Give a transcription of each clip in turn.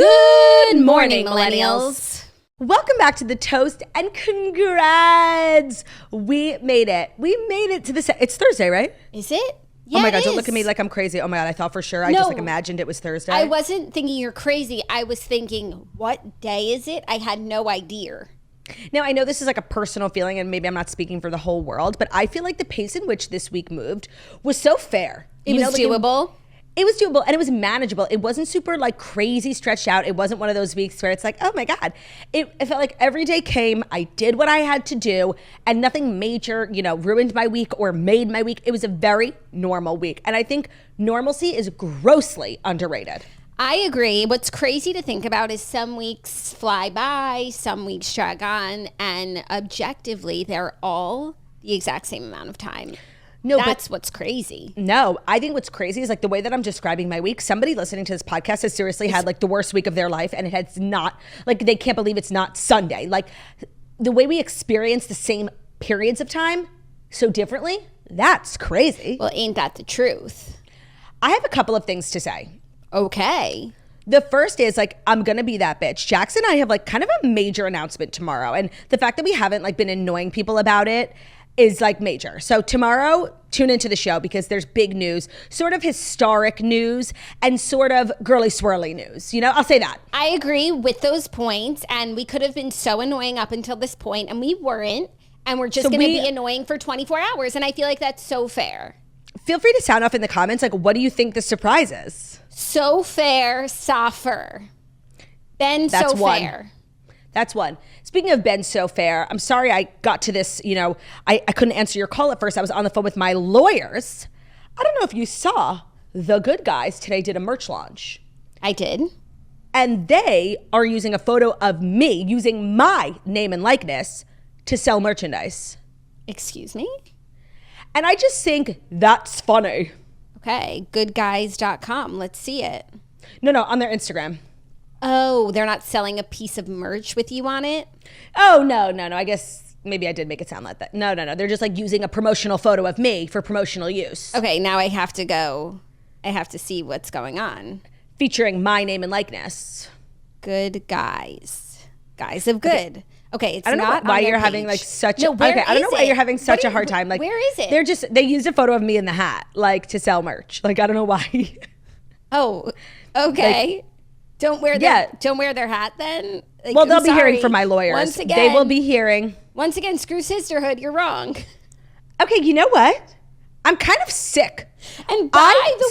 Good morning, millennials. Welcome back to The Toast, and congrats! We made it. We made it to the It's Thursday, right? Is it? Yeah, oh my God, it don't is. look at me like I'm crazy. Oh my God, I thought for sure. I No. just imagined it was Thursday. I wasn't thinking you're crazy. I was thinking, what day is it? I had no idea. Now, I know this is like a personal feeling, and maybe I'm not speaking for the whole world, but I feel like the pace in which this week moved was so fair. It was doable. It was doable, and it was manageable. It wasn't super like crazy stretched out. It wasn't one of those weeks where it's like, oh my God. It felt like every day came, I did what I had to do, and nothing major, ruined my week or made my week. It was a very normal week. And I think normalcy is grossly underrated. I agree. What's crazy to think about is some weeks fly by, some weeks drag on, and objectively, they're all the exact same amount of time. No, that's what's crazy. No, I think what's crazy is like the way that I'm describing my week. Somebody listening to this podcast has seriously had like the worst week of their life, and it has not, like they can't believe it's not Sunday. Like the way we experience the same periods of time so differently, that's crazy. Well, ain't that the truth? I have a couple of things to say. Okay. The first is like, I'm going to be that bitch. Jax and I have like kind of a major announcement tomorrow. And the fact that we haven't like been annoying people about it is like major. So tomorrow, tune into the show because there's big news, sort of historic news and sort of girly swirly news. I'll say that. I agree with those points. And we could have been so annoying up until this point, and we weren't. And we're just going to be annoying for 24 hours. And I feel like that's so fair. Feel free to sound off in the comments. Like, what do you think the surprise is? So fair, Soffer. That's so one. fair. That's one. Speaking of Ben So Fair, I'm sorry I got to this, I couldn't answer your call at first. I was on the phone with my lawyers. I don't know if you saw, The Good Guys today did a merch launch. I did. And they are using a photo of me, using my name and likeness to sell merchandise. Excuse me? And I just think that's funny. Okay, goodguys.com. Let's see it. No, on their Instagram. Oh, they're not selling a piece of merch with you on it? Oh, no. I guess maybe I did make it sound like that. No. They're just like using a promotional photo of me for promotional use. Okay, now I have to see what's going on. Featuring my name and likeness. Good guys. Guys of good. Okay, it's not on their I don't know why you're page. having like such No, where I don't know is why it? you're having such a hard time. Like, where is it? They used a photo of me in the hat, like to sell merch. Like, I don't know why. Oh, okay. Like, don't wear their hat then. Like, well, they'll I'm be hearing sorry. from my lawyers. Once again, They will be hearing. Once again, screw sisterhood. You're wrong. Okay, you know what? I'm kind of sick. And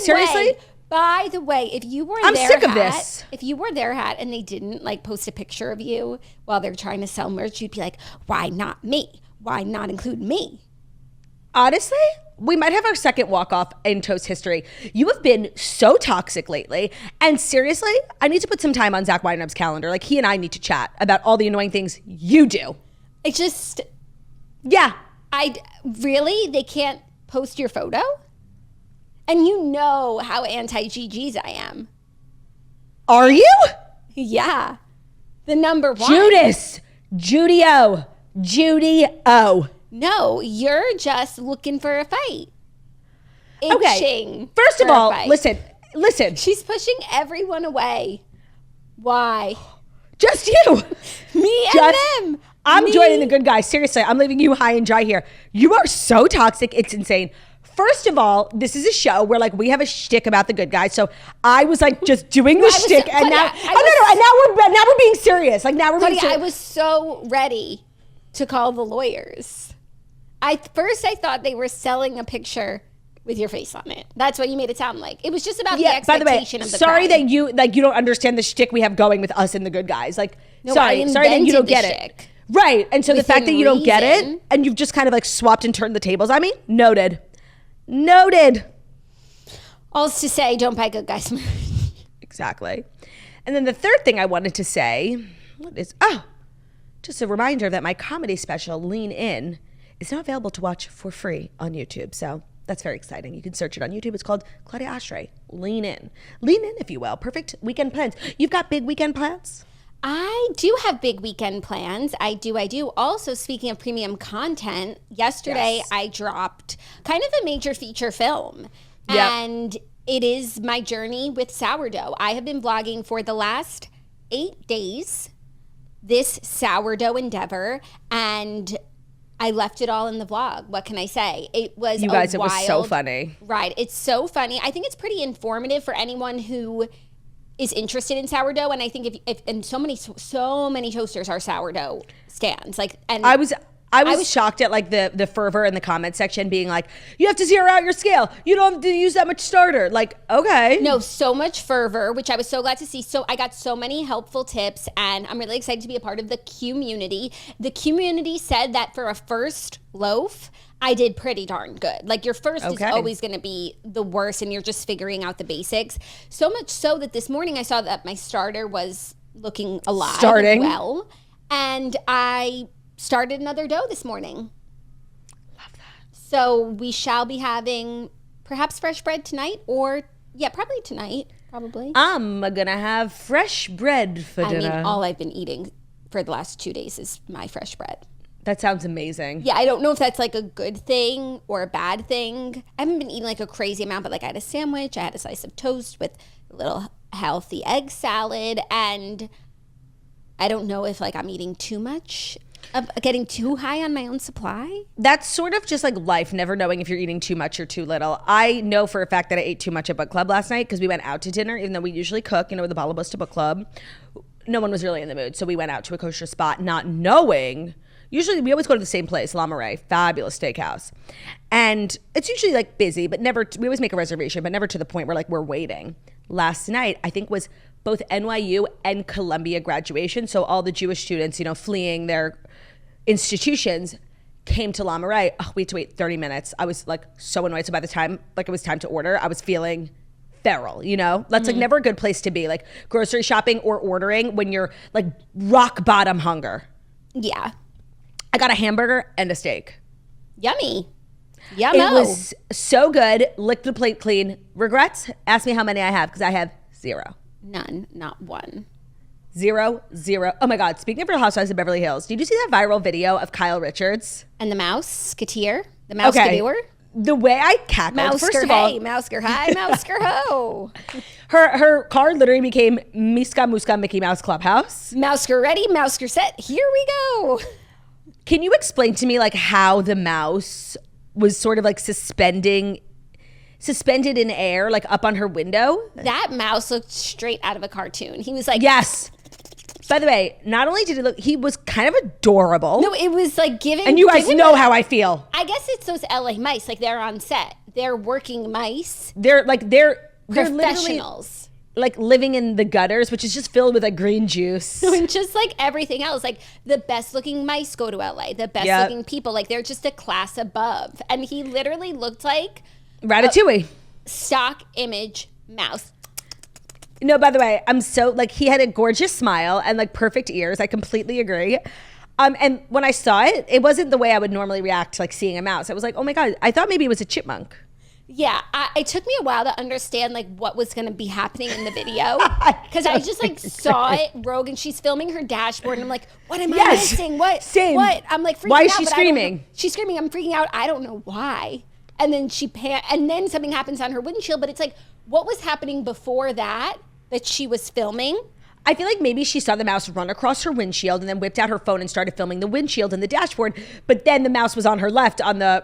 seriously? By the way, if you wore I'm their sick hat, of this. If you wore their hat and they didn't like post a picture of you while they're trying to sell merch, you'd be like, why not me? Why not include me? Honestly, we might have our second walk-off in Toast history. You have been so toxic lately. And seriously, I need to put some time on Zach Weinrub's calendar. Like, he and I need to chat about all the annoying things you do. It's just... Yeah. They can't post your photo? And you know how anti-GGs I am. Are you? Yeah. The number one. Judy-O. No, you're just looking for a fight. Okay. First of all, listen. She's pushing everyone away. Why? Just you. Me and them. I'm joining the good guys. Seriously, I'm leaving you high and dry here. You are so toxic. It's insane. First of all, this is a show where like we have a shtick about the good guys. So I was like just doing the shtick, and now and now we're being serious. Like now we're being serious. I was so ready to call the lawyers. First I thought they were selling a picture with your face on it. That's what you made it sound like. It was just about the expectation of the sorry crowd. that you don't understand the shtick we have going with us and the good guys. Like, no, sorry that you don't get it. Right. And so the fact that you don't get it and you've just kind of like swapped and turned the tables on me, noted. All to say, don't buy good guys merch. Exactly. And then the third thing I wanted to say, just a reminder that my comedy special, Lean In, is now available to watch for free on YouTube. So that's very exciting. You can search it on YouTube. It's called Claudia Oshry, Lean In. Lean in, if you will. Perfect weekend plans. You've got big weekend plans? I do have big weekend plans. I do. Also, speaking of premium content, yesterday I dropped kind of a major feature film. Yep. And it is my journey with sourdough. I have been vlogging for the last 8 days, this sourdough endeavor, and I left it all in the vlog. What can I say? It was you guys, it was so funny. Right. It's so funny. I think it's pretty informative for anyone who is interested in sourdough. And I think if and so many toasters are sourdough stands. Like, and I was shocked at like the fervor in the comment section being like, you have to zero out your scale. You don't have to use that much starter. Like, okay. No, so much fervor, which I was so glad to see. So I got so many helpful tips, and I'm really excited to be a part of the community. The community said that for a first loaf, I did pretty darn good. Like, your first is always going to be the worst, and you're just figuring out the basics. So much so that this morning I saw that my starter was looking alive well, and I started another dough this morning. Love that. So we shall be having perhaps fresh bread tonight, or probably tonight. Probably. I'm gonna have fresh bread for dinner. I mean, all I've been eating for the last 2 days is my fresh bread. That sounds amazing. Yeah, I don't know if that's like a good thing or a bad thing. I haven't been eating like a crazy amount, but like I had a sandwich, I had a slice of toast with a little healthy egg salad, and I don't know if like I'm eating too much. Getting too high on my own supply? That's sort of just like life, never knowing if you're eating too much or too little. I know for a fact that I ate too much at book club last night because we went out to dinner, even though we usually cook, with the Bala Busta book club. No one was really in the mood, so we went out to a kosher spot not knowing. Usually we always go to the same place, La Marais, fabulous steakhouse. And it's usually like busy, but never, we always make a reservation, but never to the point where like we're waiting. Last night, I think was both NYU and Columbia graduation. So all the Jewish students, fleeing their institutions came to La Marais. Oh, we had to wait 30 minutes. I was like so annoyed. So by the time like it was time to order, I was feeling feral, That's like never a good place to be, like grocery shopping or ordering when you're like rock bottom hunger. Yeah. I got a hamburger and a steak. Yummy. It was so good. Licked the plate clean. Regrets? Ask me how many I have, because I have 0. None. Not one. 0. Oh my God. Speaking of Real Housewives of Beverly Hills, did you see that viral video of Kyle Richards? And the mouse, Katir? The mouse Kadir? The way I cackled, first of all. Mousker hi, Mousker ho. Her car literally became Miska Muska Mickey Mouse Clubhouse. Mousker ready, Mousker set, here we go. Can you explain to me like how the mouse was sort of like suspended in air, like up on her window? That mouse looked straight out of a cartoon. He was like, yes. By the way, not only did he was kind of adorable. No, it was like giving. And you guys know how I feel. I guess it's those LA mice. Like, they're on set. They're working mice. They're professionals. Like living in the gutters, which is just filled with like green juice. And just like everything else, like the best looking mice go to LA. The best looking people, like they're just a class above. And he literally looked like Ratatouille. Stock image mouse. No, by the way, I'm so like, he had a gorgeous smile and like perfect ears. I completely agree. And when I saw it, it wasn't the way I would normally react to like seeing a mouse. I was like, oh my God, I thought maybe it was a chipmunk. Yeah, it took me a while to understand like what was going to be happening in the video, because I just like saw it. Rogan, she's filming her dashboard, and I'm like, what am I missing? What? Same. What? I'm like freaking out. Why is she screaming? She's screaming. I'm freaking out. I don't know why. And then and then something happens on her windshield. But it's like, what was happening before that she was filming? I feel like maybe she saw the mouse run across her windshield and then whipped out her phone and started filming the windshield and the dashboard. But then the mouse was on her left on the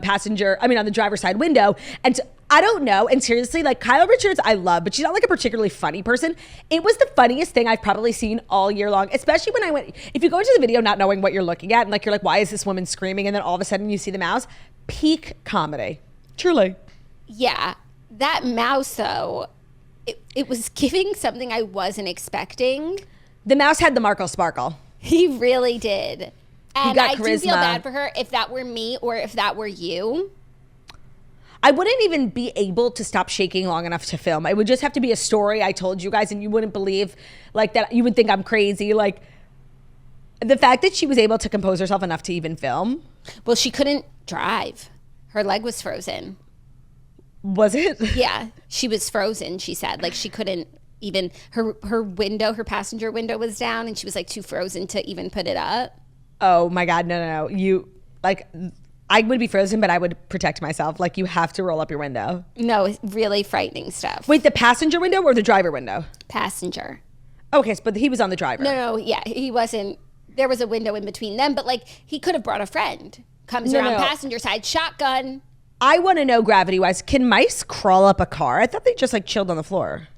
on the driver's side window. And I don't know. And seriously, like Kyle Richards, I love, but she's not like a particularly funny person. It was the funniest thing I've probably seen all year long, especially when if you go into the video not knowing what you're looking at and like, you're like, why is this woman screaming? And then all of a sudden you see the mouse. Peak comedy. Truly. Yeah. That mouse though, it was giving something I wasn't expecting. The mouse had the Markle Sparkle. He really did. And I charisma. do feel bad for her if that were me or if that were you. I wouldn't even be able to stop shaking long enough to film. It would just have to be a story I told you guys and you wouldn't believe like that. You would think I'm crazy. Like the fact that she was able to compose herself enough to even film. Well, she couldn't drive. Her leg was frozen. Was it? Yeah, she was frozen, she said. Like she couldn't even, her window, her passenger window was down and she was like too frozen to even put it up. Oh my God, no. You, like, I would be frozen, but I would protect myself. Like you have to roll up your window. No, really frightening stuff. Wait, the passenger window or the driver window? Passenger. Okay, but he was on the driver. No, yeah, he wasn't. There was a window in between them, but like he could have brought a friend. Comes around passenger side, shotgun. I want to know gravity-wise, can mice crawl up a car? I thought they just like chilled on the floor.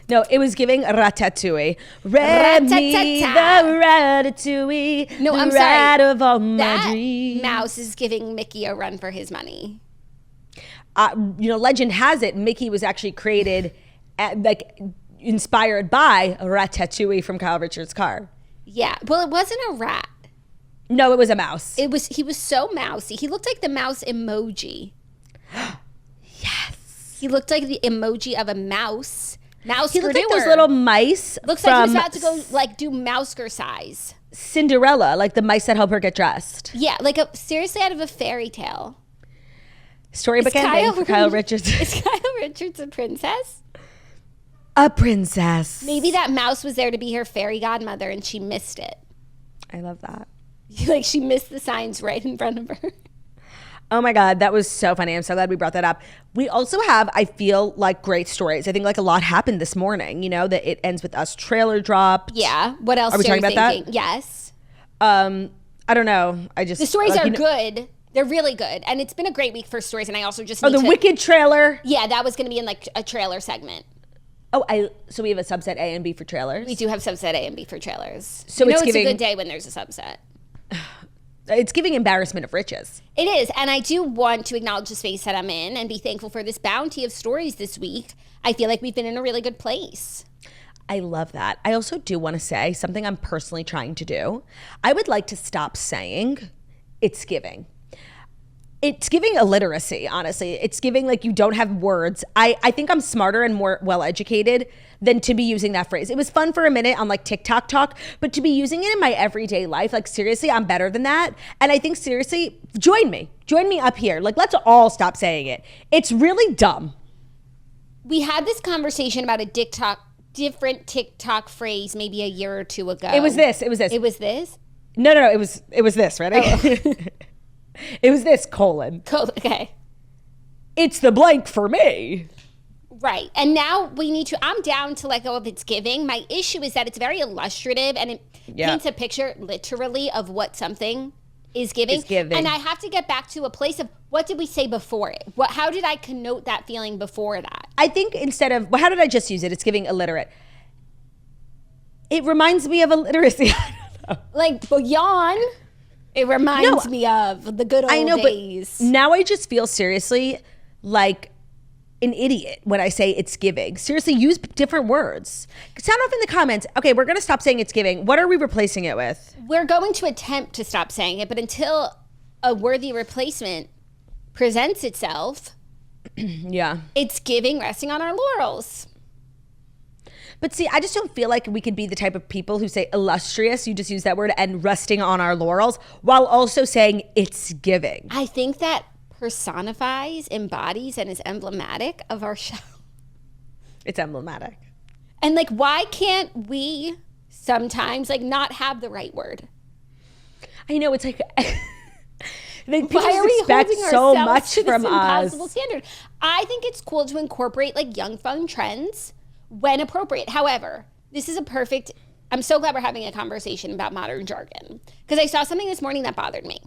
No, it was giving ratatouille. Remy, the ratatouille. No, I'm sorry. Of all that my dreams. Mouse is giving Mickey a run for his money. Legend has it, Mickey was actually created inspired by ratatouille from Kyle Richards' car. Yeah, well, it wasn't a rat. No, it was a mouse. He was so mousy. He looked like the mouse emoji. Yes. He looked like the emoji of a mouse. He looked like those little mice. Looks like he was about to go like do mouseker-size. Cinderella, like the mice that help her get dressed. Yeah, like seriously out of a fairy tale. Storybook ending for Kyle Richards. Is Kyle Richards a princess? A princess. Maybe that mouse was there to be her fairy godmother and she missed it. I love that. Like she missed the signs right in front of her. Oh my God, that was so funny. I'm so glad we brought that up. We also have, I feel like, great stories. I think like a lot happened this morning, that it ends with us trailer dropped. Yeah. What else are we talking about thinking? That? Yes. I don't know. The stories are good. They're really good. And it's been a great week for stories. And I also just need the Wicked trailer. Yeah, that was going to be in like a trailer segment. So we have a subset A and B for trailers? We do have subset A and B for trailers. So it's a good day when there's a subset. It's giving embarrassment of riches. It is. And I do want to acknowledge the space that I'm in and be thankful for this bounty of stories this week. I feel like we've been in a really good place. I love that. I also do want to say something I'm personally trying to do. I would like to stop saying it's giving. It's giving illiteracy, honestly. It's giving like you don't have words. I think I'm smarter and more well-educated than to be using that phrase. It was fun for a minute on like TikTok talk, but to be using it in my everyday life, like seriously, I'm better than that. And I think seriously, join me up here. Like let's all stop saying it. It's really dumb. We had this conversation about a different TikTok phrase maybe a year or two ago. It was this. It was this? No. It was this, ready? Oh. It was this, colon. Okay. It's the blank for me. Right. And now I'm down to let go of its giving. My issue is that it's very illustrative and it paints a picture literally of what something is giving. And I have to get back to a place of what did we say before it? How did I connote that feeling before that? I think instead of, how did I just use it? It's giving illiterate. It reminds me of illiteracy. I don't know. Like bouillon. It reminds me of the good old days. But now I just feel seriously like an idiot when I say it's giving. Seriously, use different words. Sound off in the comments. Okay, we're going to stop saying it's giving. What are we replacing it with? We're going to attempt to stop saying it, but until a worthy replacement presents itself, it's giving resting on our laurels. But see, I just don't feel like we could be the type of people who say illustrious, you just use that word, and resting on our laurels, while also saying it's giving. I think that personifies, embodies, and is emblematic of our show. It's emblematic. And like, why can't we sometimes like not have the right word? I know, it's like... People why are we expect so much to from this us. Impossible standard. I think it's cool to incorporate like young, fun trends when appropriate. However, this is I'm so glad we're having a conversation about modern jargon because I saw something this morning that bothered me.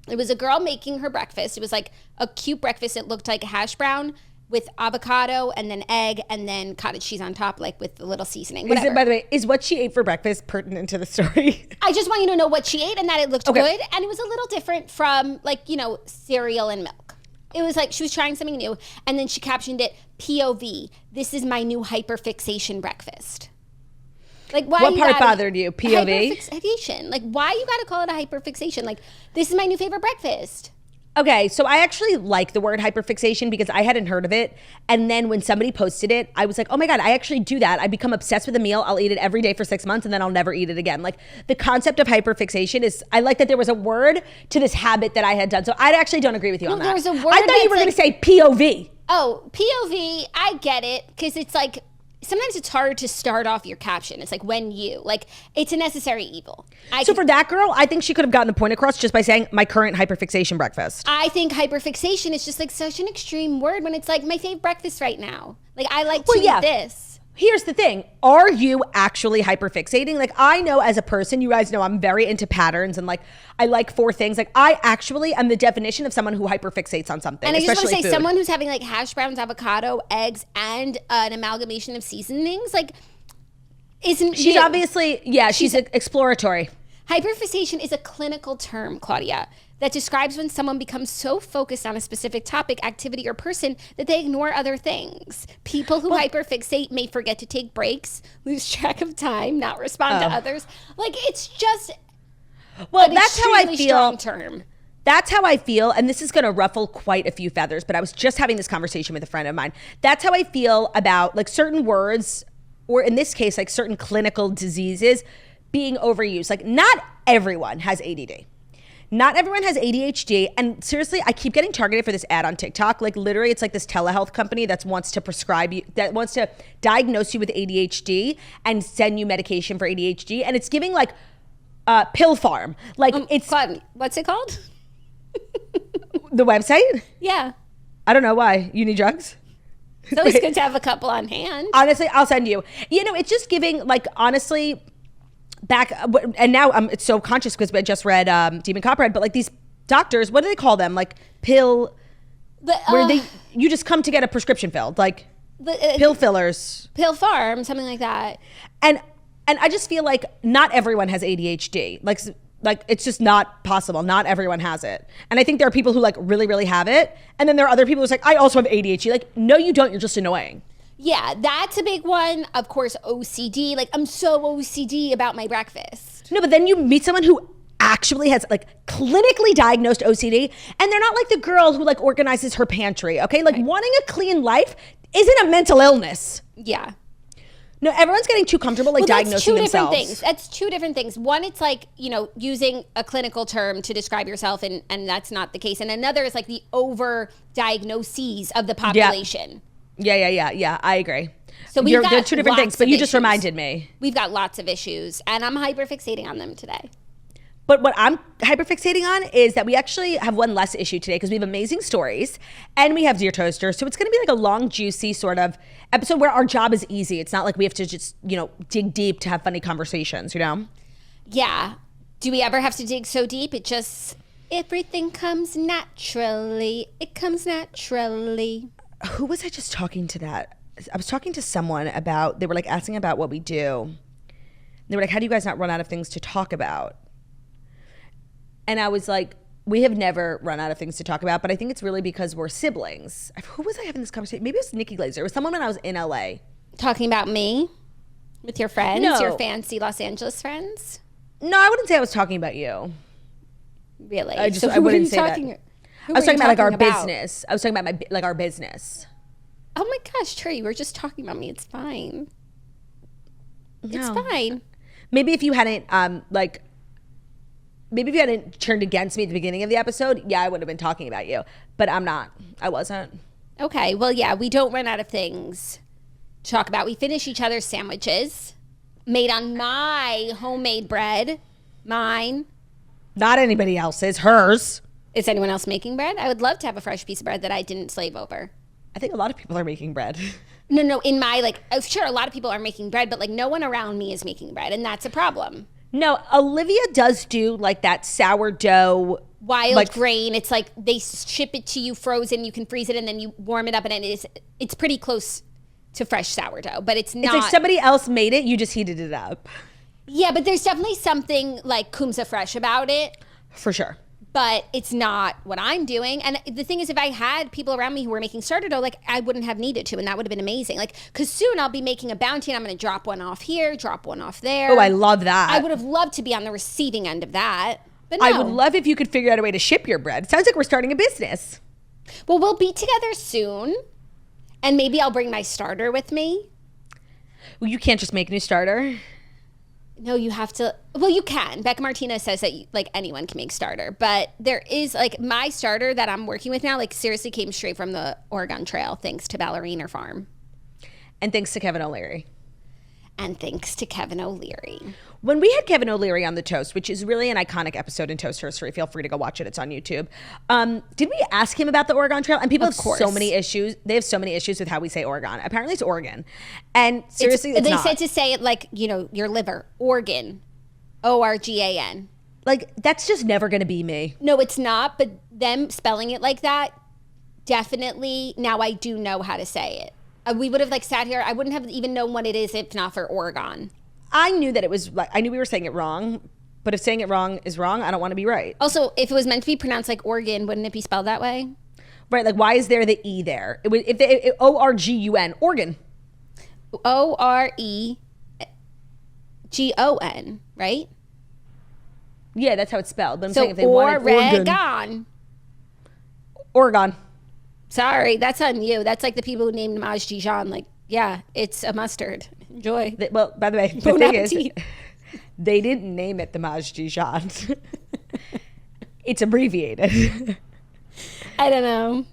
It was a girl making her breakfast. It was like a cute breakfast. It looked like a hash brown with avocado and then egg and then cottage cheese on top, like with the little seasoning. Whatever. By the way, is what she ate for breakfast pertinent to the story? I just want you to know what she ate and that it looked good. And it was a little different from like, cereal and milk. It was like she was trying something new. And then she captioned it, POV, this is my new hyperfixation breakfast. Like, why? What part bothered you? POV? Hyperfixation. Like, why you got to call it a hyperfixation? Like, this is my new favorite breakfast. Okay, so I actually like the word hyperfixation because I hadn't heard of it. And then when somebody posted it, I was like, oh my God, I actually do that. I become obsessed with a meal. I'll eat it every day for 6 months and then I'll never eat it again. Like the concept of hyperfixation is, I like that there was a word to this habit that I had done. So I actually don't agree with you on that. There was a word I thought you were going to say POV. Oh, POV, I get it because it's like, sometimes it's hard to start off your caption. It's like it's a necessary evil. So for that girl, I think she could have gotten the point across just by saying my current hyperfixation breakfast. I think hyperfixation is just like such an extreme word when it's like my favorite breakfast right now. Like I like to eat this. here's the thing. Are you actually hyperfixating? Like, I know as a person, you guys know I'm very into patterns and like, I like 4 things. Like, I actually am the definition of someone who hyperfixates on something. And I just want to say, someone who's having like hash browns, avocado, eggs, and an amalgamation of seasonings, like, isn't she's obviously, she's exploratory. Hyperfixation is a clinical term, Claudia, that describes when someone becomes so focused on a specific topic, activity, or person that they ignore other things. People who hyperfixate may forget to take breaks, lose track of time, not respond to others. Like, it's just that's how I feel. Strong term. That's how I feel, and this is going to ruffle quite a few feathers, but I was just having this conversation with a friend of mine. That's how I feel about like certain words, or in this case, like certain clinical diseases being overused. Like, not everyone has ADD. Not everyone has ADHD. And seriously, I keep getting targeted for this ad on TikTok. Like, literally, it's like this telehealth company that wants to prescribe you, that wants to diagnose you with ADHD and send you medication for ADHD. And it's giving like Pill Farm. Like, it's what's it called? The website? Yeah. I don't know why. You need drugs? It's always good to have a couple on hand. Honestly, I'll send you. You know, it's just giving, like, honestly, back, and now I'm so conscious because I just read Demon Copperhead, but like these doctors, what do they call them? Like where you just come to get a prescription filled, like pill fillers. Pill Farm, something like that. And I just feel like not everyone has ADHD. Like it's just not possible. Not everyone has it. And I think there are people who like really, really have it. And then there are other people who's like, I also have ADHD. Like, no, you don't. You're just annoying. Yeah, that's a big one. Of course, OCD. Like, I'm so OCD about my breakfast. No, but then you meet someone who actually has like clinically diagnosed OCD, and they're not like the girl who like organizes her pantry, okay? Like, wanting a clean life isn't a mental illness. Yeah. No, everyone's getting too comfortable like diagnosing themselves. That's 2 different things. One, it's like, you know, using a clinical term to describe yourself, and that's not the case. And another is like the over diagnoses of the population. Yeah. I agree. So they're 2 different things, but you just reminded me. We've got lots of issues, and I'm hyperfixating on them today. But what I'm hyperfixating on is that we actually have one less issue today because we have amazing stories and we have Dear Toaster. So it's going to be like a long, juicy sort of episode where our job is easy. It's not like we have to just, you know, dig deep to have funny conversations, you know? Yeah. Do we ever have to dig so deep? It just, everything comes naturally. It comes naturally. Who was I just talking to that? I was talking to someone about, they were like asking about what we do. They were like, how do you guys not run out of things to talk about? And I was like, we have never run out of things to talk about, but I think it's really because we're siblings. Who was I having this conversation? Maybe it was Nikki Glazer. It was someone when I was in LA. Talking about me? With your friends? No. Your fancy Los Angeles friends? No, I wouldn't say I was talking about you. Really? I wouldn't say that. I was talking about like our business. I was talking about our business. Oh my gosh, Trey, we're just talking about me. It's fine. No. It's fine. Maybe if you hadn't maybe if you hadn't turned against me at the beginning of the episode, yeah, I would have been talking about you. But I'm not. I wasn't. Okay. Well, yeah, we don't run out of things to talk about. We finish each other's sandwiches made on my homemade bread. Mine. Not anybody else's. Hers. Is anyone else making bread? I would love to have a fresh piece of bread that I didn't slave over. I think a lot of people are making bread. No, in my, like, sure, a lot of people are making bread, but like no one around me is making bread, and that's a problem. No, Olivia does do like that sourdough. Wild grain. It's like they ship it to you frozen, you can freeze it, and then you warm it up, and it's pretty close to fresh sourdough, but it's not. It's like somebody else made it, you just heated it up. Yeah, but there's definitely something like Kumsa Fresh about it. For sure. But it's not what I'm doing. And the thing is, if I had people around me who were making starter dough, like I wouldn't have needed to, and that would have been amazing. Like, because soon I'll be making a bounty, and I'm going to drop one off here, drop one off there. Oh, I love that. I would have loved to be on the receiving end of that. But no. I would love if you could figure out a way to ship your bread. Sounds like we're starting a business. Well, we'll be together soon, and maybe I'll bring my starter with me. Well, you can't just make a new starter. No, you have to. Well, you can. Becca Martinez says that like anyone can make starter, but there is like my starter that I'm working with now. Like seriously, came straight from the Oregon Trail, thanks to Ballerina Farm, and thanks to Kevin O'Leary. And thanks to Kevin O'Leary. When we had Kevin O'Leary on The Toast, which is really an iconic episode in Toast history, feel free to go watch it. It's on YouTube. Did we ask him about the Oregon Trail? And people have so many issues. They have so many issues with how we say Oregon. Apparently it's Oregon. And seriously, it's they not. said to say it like, your liver. Oregon. Organ. Like, that's just never going to be me. No, it's not. But them spelling it like that, definitely, now I do know how to say it. We would have sat here. I wouldn't have even known what it is if not for Oregon. I knew that it was I knew we were saying it wrong, but if saying it wrong is wrong, I don't want to be right. Also, if it was meant to be pronounced like Oregon, wouldn't it be spelled that way? Right. Like, why is there the E there? It would, if Orgun, Oregon. Oregon, right? Yeah, that's how it's spelled. But I'm so saying if they wanted Oregon. Sorry, that's on you. That's like the people who named Maj Dijon. Like, yeah, it's a mustard. Enjoy. Well, by the way, the thing is, they didn't name it the Maj Dijon. It's abbreviated. I don't know.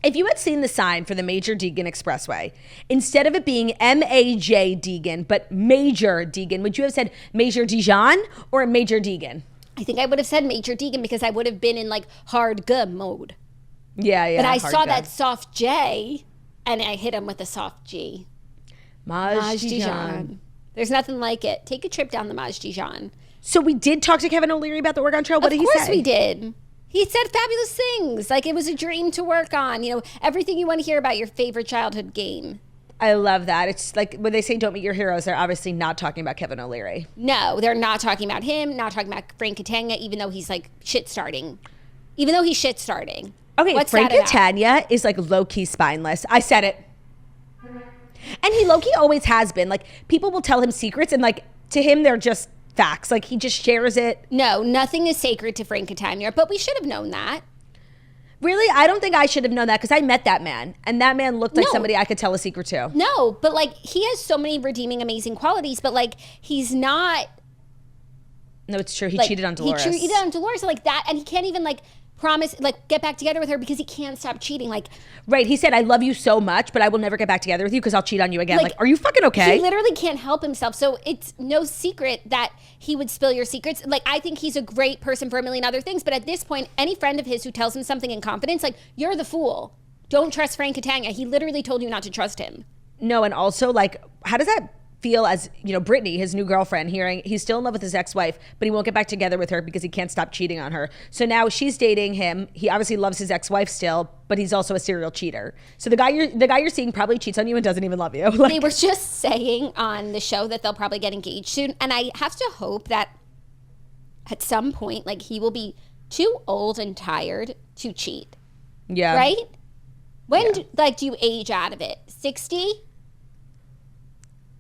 If you had seen the sign for the Major Deegan Expressway, instead of it being M-A-J Deegan, but Major Deegan, would you have said Major Dijon or Major Deegan? I think I would have said Major Deegan because I would have been in hard G mode. Yeah. But I saw that soft J, and I hit him with a soft G. Maj Dijon. There's nothing like it. Take a trip down the Maj Dijon. So we did talk to Kevin O'Leary about the Oregon Trail. What did he say? Of course we did. He said fabulous things. It was a dream to work on. Everything you want to hear about your favorite childhood game. I love that. It's like when they say don't meet your heroes, they're obviously not talking about Kevin O'Leary. No, they're not talking about him, not talking about Frank Catania, even though he's shit-starting. Okay, what's Frank Catania is low-key spineless. I said it. And he low-key always has been. People will tell him secrets and to him they're just facts. He just shares it. No, nothing is sacred to Frank Catania, but we should have known that. Really? I don't think I should have known that because I met that man. And that man looked like somebody I could tell a secret to. No, but he has so many redeeming, amazing qualities, but he's not. No, it's true. He cheated on Dolores. He cheated on Dolores that, and he can't even promise get back together with her because he can't stop cheating. Right. He said, I love you so much, but I will never get back together with you because I'll cheat on you again. Are you fucking okay? He literally can't help himself. So it's no secret that he would spill your secrets. I think he's a great person for a million other things. But at this point, any friend of his who tells him something in confidence, you're the fool. Don't trust Frank Catania. He literally told you not to trust him. No. And also how does that feel as, Brittany, his new girlfriend, hearing he's still in love with his ex-wife, but he won't get back together with her because he can't stop cheating on her. So now she's dating him. He obviously loves his ex-wife still, but he's also a serial cheater. So the guy you're seeing probably cheats on you and doesn't even love you. They were just saying on the show that they'll probably get engaged soon. And I have to hope that at some point, he will be too old and tired to cheat. Yeah. Right? When do you age out of it? 60?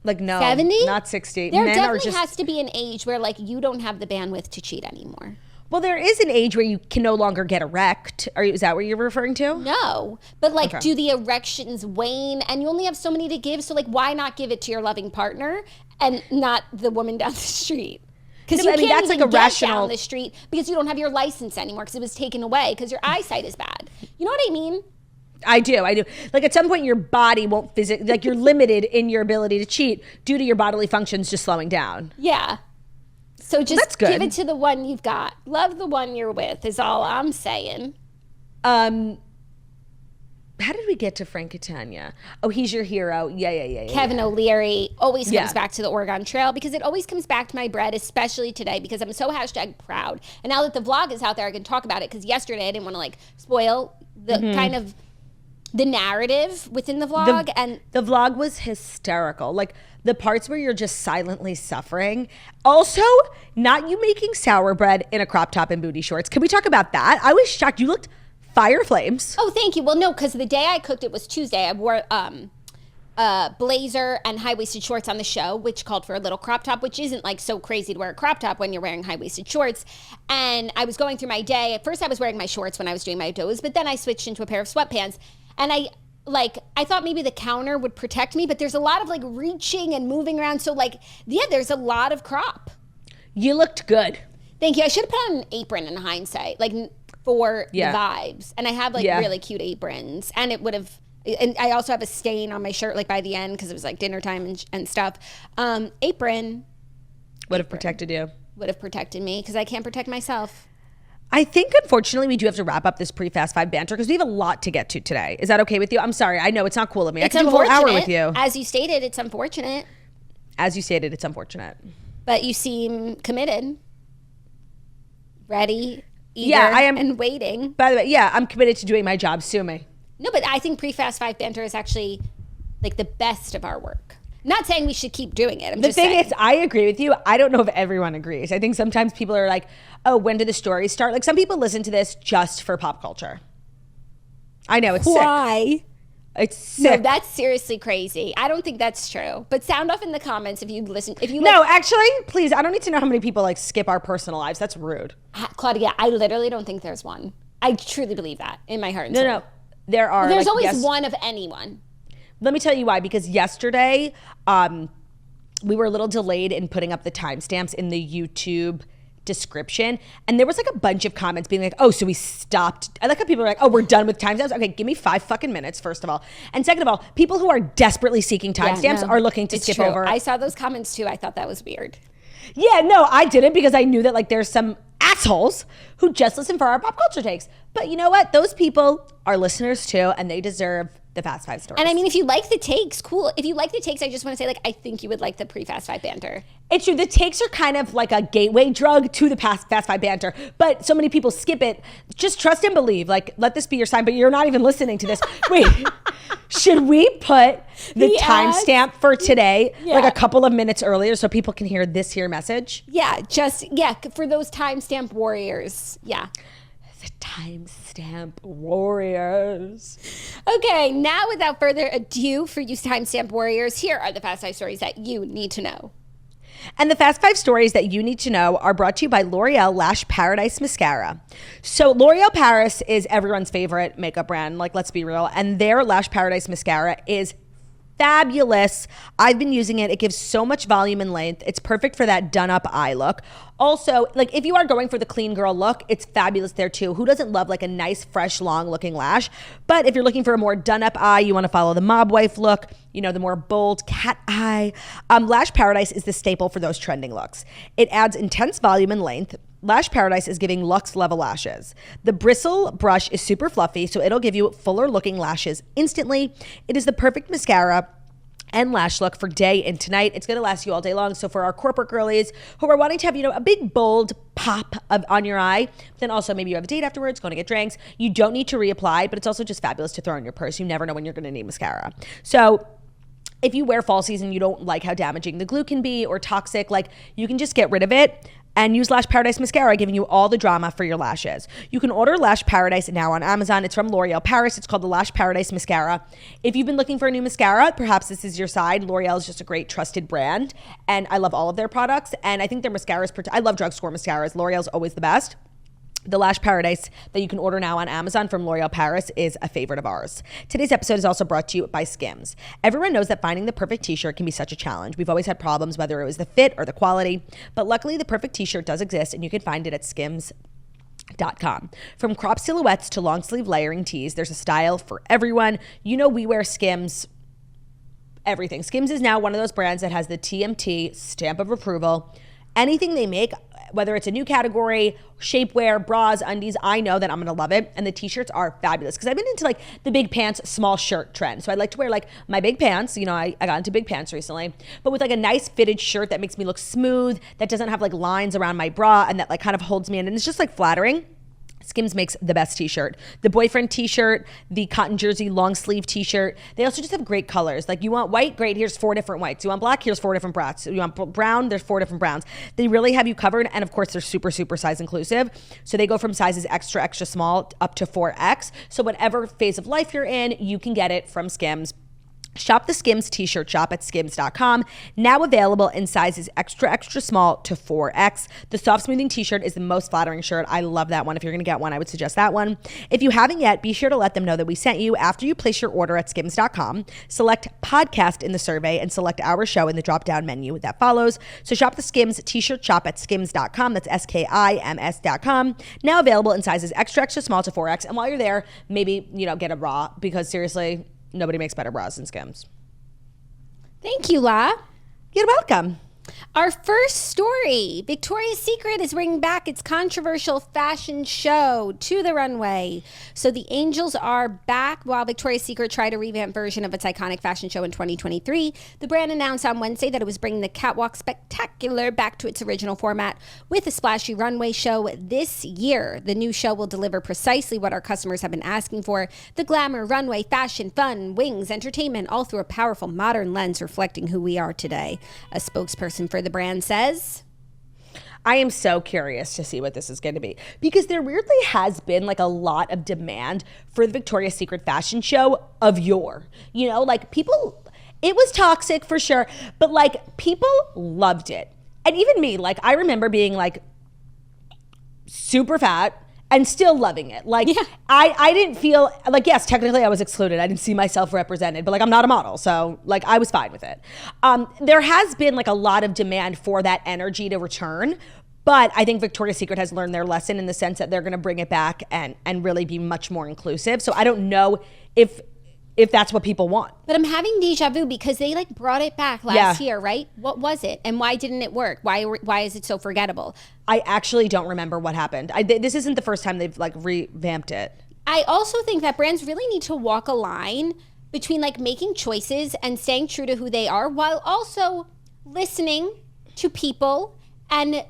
No, 70? Not 60. There definitely has to be an age where you don't have the bandwidth to cheat anymore. Well, there is an age where you can no longer get erect. Is that what you're referring to? No, but do the erections wane? And you only have so many to give. So why not give it to your loving partner and not the woman down the street? Because you can't that's even a rational get down the street because you don't have your license anymore because it was taken away because your eyesight is bad. You know what I mean? I do. At some point, your body won't physically, you're limited in your ability to cheat due to your bodily functions just slowing down. Yeah. So just that's good. Give it to the one you've got. Love the one you're with is all I'm saying. How did we get to Frank Catania? Oh, he's your hero. Yeah. Kevin O'Leary always comes back to the Oregon Trail because it always comes back to my bread, especially today because I'm so #proud. And now that the vlog is out there, I can talk about it because yesterday I didn't want to spoil the kind of the narrative within the vlog. And the vlog was hysterical. The parts where you're just silently suffering. Also, not you making sour bread in a crop top and booty shorts. Can we talk about that? I was shocked. You looked fire flames. Oh, thank you. Well, no, because the day I cooked it was Tuesday. I wore blazer and high-waisted shorts on the show, which called for a little crop top, which isn't so crazy to wear a crop top when you're wearing high-waisted shorts. And I was going through my day. At first, I was wearing my shorts when I was doing my doze, but then I switched into a pair of sweatpants. And I thought maybe the counter would protect me, but there's a lot of reaching and moving around. So there's a lot of crop. You looked good. Thank you. I should have put on an apron in hindsight, for the vibes. And I have really cute aprons, and it would have And I also have a stain on my shirt, like by the end, because it was like dinner time and stuff. Apron. Would have protected you. Would have protected me because I can't protect myself. I think, unfortunately, we do have to wrap up this pre-Fast Five banter because we have a lot to get to today. Is that okay with you? I'm sorry. I know it's not cool of me. I could do a whole hour with you. As you stated, it's unfortunate. As you stated, it's unfortunate. But you seem committed, ready, eager, I am, and waiting. By the way, yeah, I'm committed to doing my job. Sue me. No, but I think pre-Fast Five banter is actually like the best of our work. Not saying we should keep doing it. The thing is, I agree with you. I don't know if everyone agrees. I think sometimes people are like, oh, when do the stories start? Like some people listen to this just for pop culture. I know, it's Why? Sick. It's sick. No, that's seriously crazy. I don't think that's true. But sound off in the comments if you listen. No, actually, please, I don't need to know how many people like skip our personal lives. That's rude. Claudia, I literally don't think there's one. I truly believe that in my heart and soul. No, there are. There's always one of anyone. Let me tell you why. Because yesterday, we were a little delayed in putting up the timestamps in the YouTube description. And there was like a bunch of comments being like, oh, so we stopped. I like how people are like, oh, we're done with timestamps. Okay, give me 5 fucking minutes, first of all. And second of all, people who are desperately seeking timestamps are looking to skip over. I saw those comments too. I thought that was weird. Yeah, no, I didn't because I knew that like there's some assholes who just listen for our pop culture takes. But you know what? Those people are listeners too, and they deserve the Fast Five stories. And I mean, if you like the takes, cool. If you like the takes, I just want to say, like, I think you would like the pre-Fast Five banter. It's true. The takes are kind of like a gateway drug to the Fast Five banter, but so many people skip it. Just trust and believe. Like, let this be your sign, but you're not even listening to this. Wait, should we put the timestamp for today, like a couple of minutes earlier so people can hear this here message? Yeah, for those timestamp warriors. Yeah. The timestamp warriors. Okay, now without further ado, for you timestamp warriors, here are the Fast Five stories that you need to know. And the Fast Five stories that you need to know are brought to you by L'Oreal Lash Paradise Mascara. So L'Oreal Paris is everyone's favorite makeup brand, like let's be real, and their Lash Paradise Mascara is fabulous. I've been using it. It gives so much volume and length. It's perfect for that done up eye look. Also, like if you are going for the clean girl look, it's fabulous there too. Who doesn't love like a nice, fresh, long looking lash? But if you're looking for a more done up eye, you want to follow the mob wife look, you know, the more bold cat eye. Lash Paradise is the staple for those trending looks. It adds intense volume and length. Lash Paradise is giving luxe level lashes. The bristle brush is super fluffy, so it'll give you fuller looking lashes instantly. It is the perfect mascara and lash look for day and tonight. It's going to last you all day long. So for our corporate girlies who are wanting to have, you know, a big bold pop on your eye, then also maybe you have a date afterwards, going to get drinks. You don't need to reapply, but it's also just fabulous to throw in your purse. You never know when you're going to need mascara. So if you wear falsies and you don't like how damaging the glue can be or toxic, like you can just get rid of it and use Lash Paradise Mascara, giving you all the drama for your lashes. You can order Lash Paradise now on Amazon. It's from L'Oreal Paris. It's called the Lash Paradise Mascara. If you've been looking for a new mascara, perhaps this is your side. L'Oreal is just a great trusted brand, and I love all of their products. And I think their mascaras, I love drugstore mascaras. L'Oreal's always the best. The Lash Paradise that you can order now on Amazon from L'Oreal Paris is a favorite of ours. Today's episode is also brought to you by Skims. Everyone knows that finding the perfect t-shirt can be such a challenge. We've always had problems, whether it was the fit or the quality, but luckily the perfect t-shirt does exist and you can find it at skims.com. From crop silhouettes to long sleeve layering tees, there's a style for everyone. You know we wear Skims everything. Skims is now one of those brands that has the TMT stamp of approval. Anything they make, whether it's a new category, shapewear, bras, undies, I know that I'm going to love it. And the t-shirts are fabulous because I've been into like the big pants, small shirt trend. So I like to wear like my big pants. You know, I got into big pants recently, but with like a nice fitted shirt that makes me look smooth, that doesn't have like lines around my bra and that like kind of holds me in. And it's just like flattering. Skims makes the best t-shirt. The boyfriend t-shirt, the cotton jersey long sleeve t-shirt. They also just have great colors. Like you want white, great, here's 4 different whites. You want black, here's 4 different browns. You want brown, there's 4 different browns. They really have you covered. And of course, they're super, super size inclusive. So they go from sizes extra, extra small up to 4X. So whatever phase of life you're in, you can get it from Skims. Shop the Skims t-shirt shop at skims.com. Now available in sizes extra, extra small to 4X. The soft smoothing t-shirt is the most flattering shirt. I love that one. If you're going to get one, I would suggest that one. If you haven't yet, be sure to let them know that we sent you after you place your order at skims.com. Select podcast in the survey and select our show in the drop-down menu that follows. So shop the Skims t-shirt shop at skims.com. That's skims.com. Now available in sizes extra, extra small to 4X. And while you're there, maybe, you know, get a bra because seriously, nobody makes better bras than Skims. Thank you, La. You're welcome. Our first story, Victoria's Secret is bringing back its controversial fashion show to the runway. So the Angels are back while Victoria's Secret tried a revamped version of its iconic fashion show in 2023. The brand announced on Wednesday that it was bringing the Catwalk Spectacular back to its original format with a splashy runway show this year. The new show will deliver precisely what our customers have been asking for: the glamour, runway, fashion, fun, wings, entertainment, all through a powerful modern lens reflecting who we are today. A spokesperson for the brand says, I am so curious to see what this is going to be, because there weirdly has been like a lot of demand for the Victoria's Secret fashion show of yore. You know, like people, it was toxic for sure, but like people loved it. And even me, like I remember being like super fat and still loving it. Like, yeah. I didn't feel like, yes, technically I was excluded. I didn't see myself represented, but like, I'm not a model. So like, I was fine with it. There has been like a lot of demand for that energy to return. But I think Victoria's Secret has learned their lesson in the sense that they're going to bring it back and really be much more inclusive. So I don't know if that's what people want. But I'm having deja vu because they like brought it back last year, right? What was it? And why didn't it work? Why is it so forgettable? I actually don't remember what happened. This isn't the first time they've like revamped it. I also think that brands really need to walk a line between like making choices and staying true to who they are while also listening to people and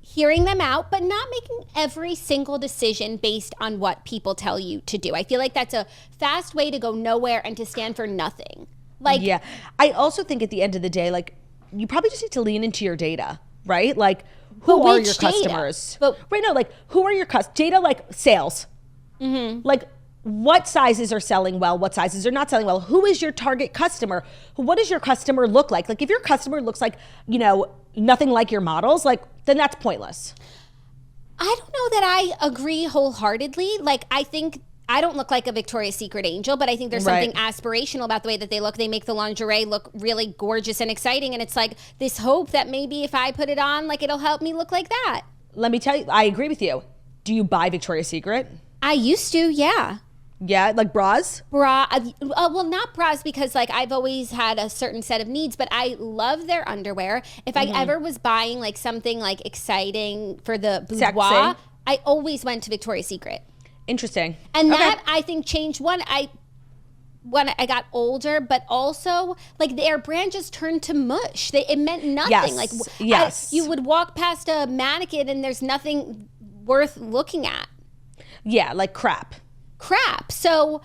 hearing them out, but not making every single decision based on what people tell you to do. I feel like that's a fast way to go nowhere and to stand for nothing. Like, yeah, I also think at the end of the day, like you probably just need to lean into your data, right? Like, who are your customers? Right, no, like who are your data? Like sales, like what sizes are selling well, what sizes are not selling well. Who is your target customer? What does your customer look like? Like if your customer looks like, you know, nothing like your models, like then that's pointless. I don't know that I agree wholeheartedly. Like I think I don't look like a Victoria's Secret angel, but I think there's something aspirational about the way that they look. They make the lingerie look really gorgeous and exciting. And it's like this hope that maybe if I put it on, like it'll help me look like that. Let me tell you, I agree with you. Do you buy Victoria's Secret? I used to, yeah. Yeah, like bras? Well, not bras because like I've always had a certain set of needs, but I love their underwear. If I ever was buying like something like exciting for the boudoir, I always went to Victoria's Secret. Interesting. And that I think changed when I got older, but also like their brand just turned to mush. It meant nothing. Yes. You would walk past a mannequin and there's nothing worth looking at. Yeah, like crap. So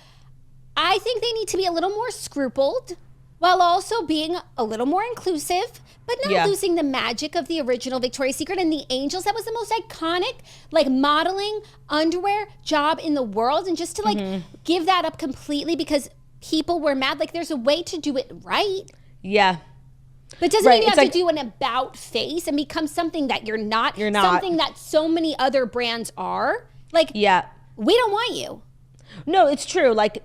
I think they need to be a little more scrupled while also being a little more inclusive, but not losing the magic of the original Victoria's Secret and the Angels. That was the most iconic like modeling underwear job in the world. And just to like give that up completely because people were mad. Like there's a way to do it right. Yeah. But it doesn't mean you have to do an about face and become something that you're not. Something that so many other brands are. Like, we don't want you. No, it's true. Like,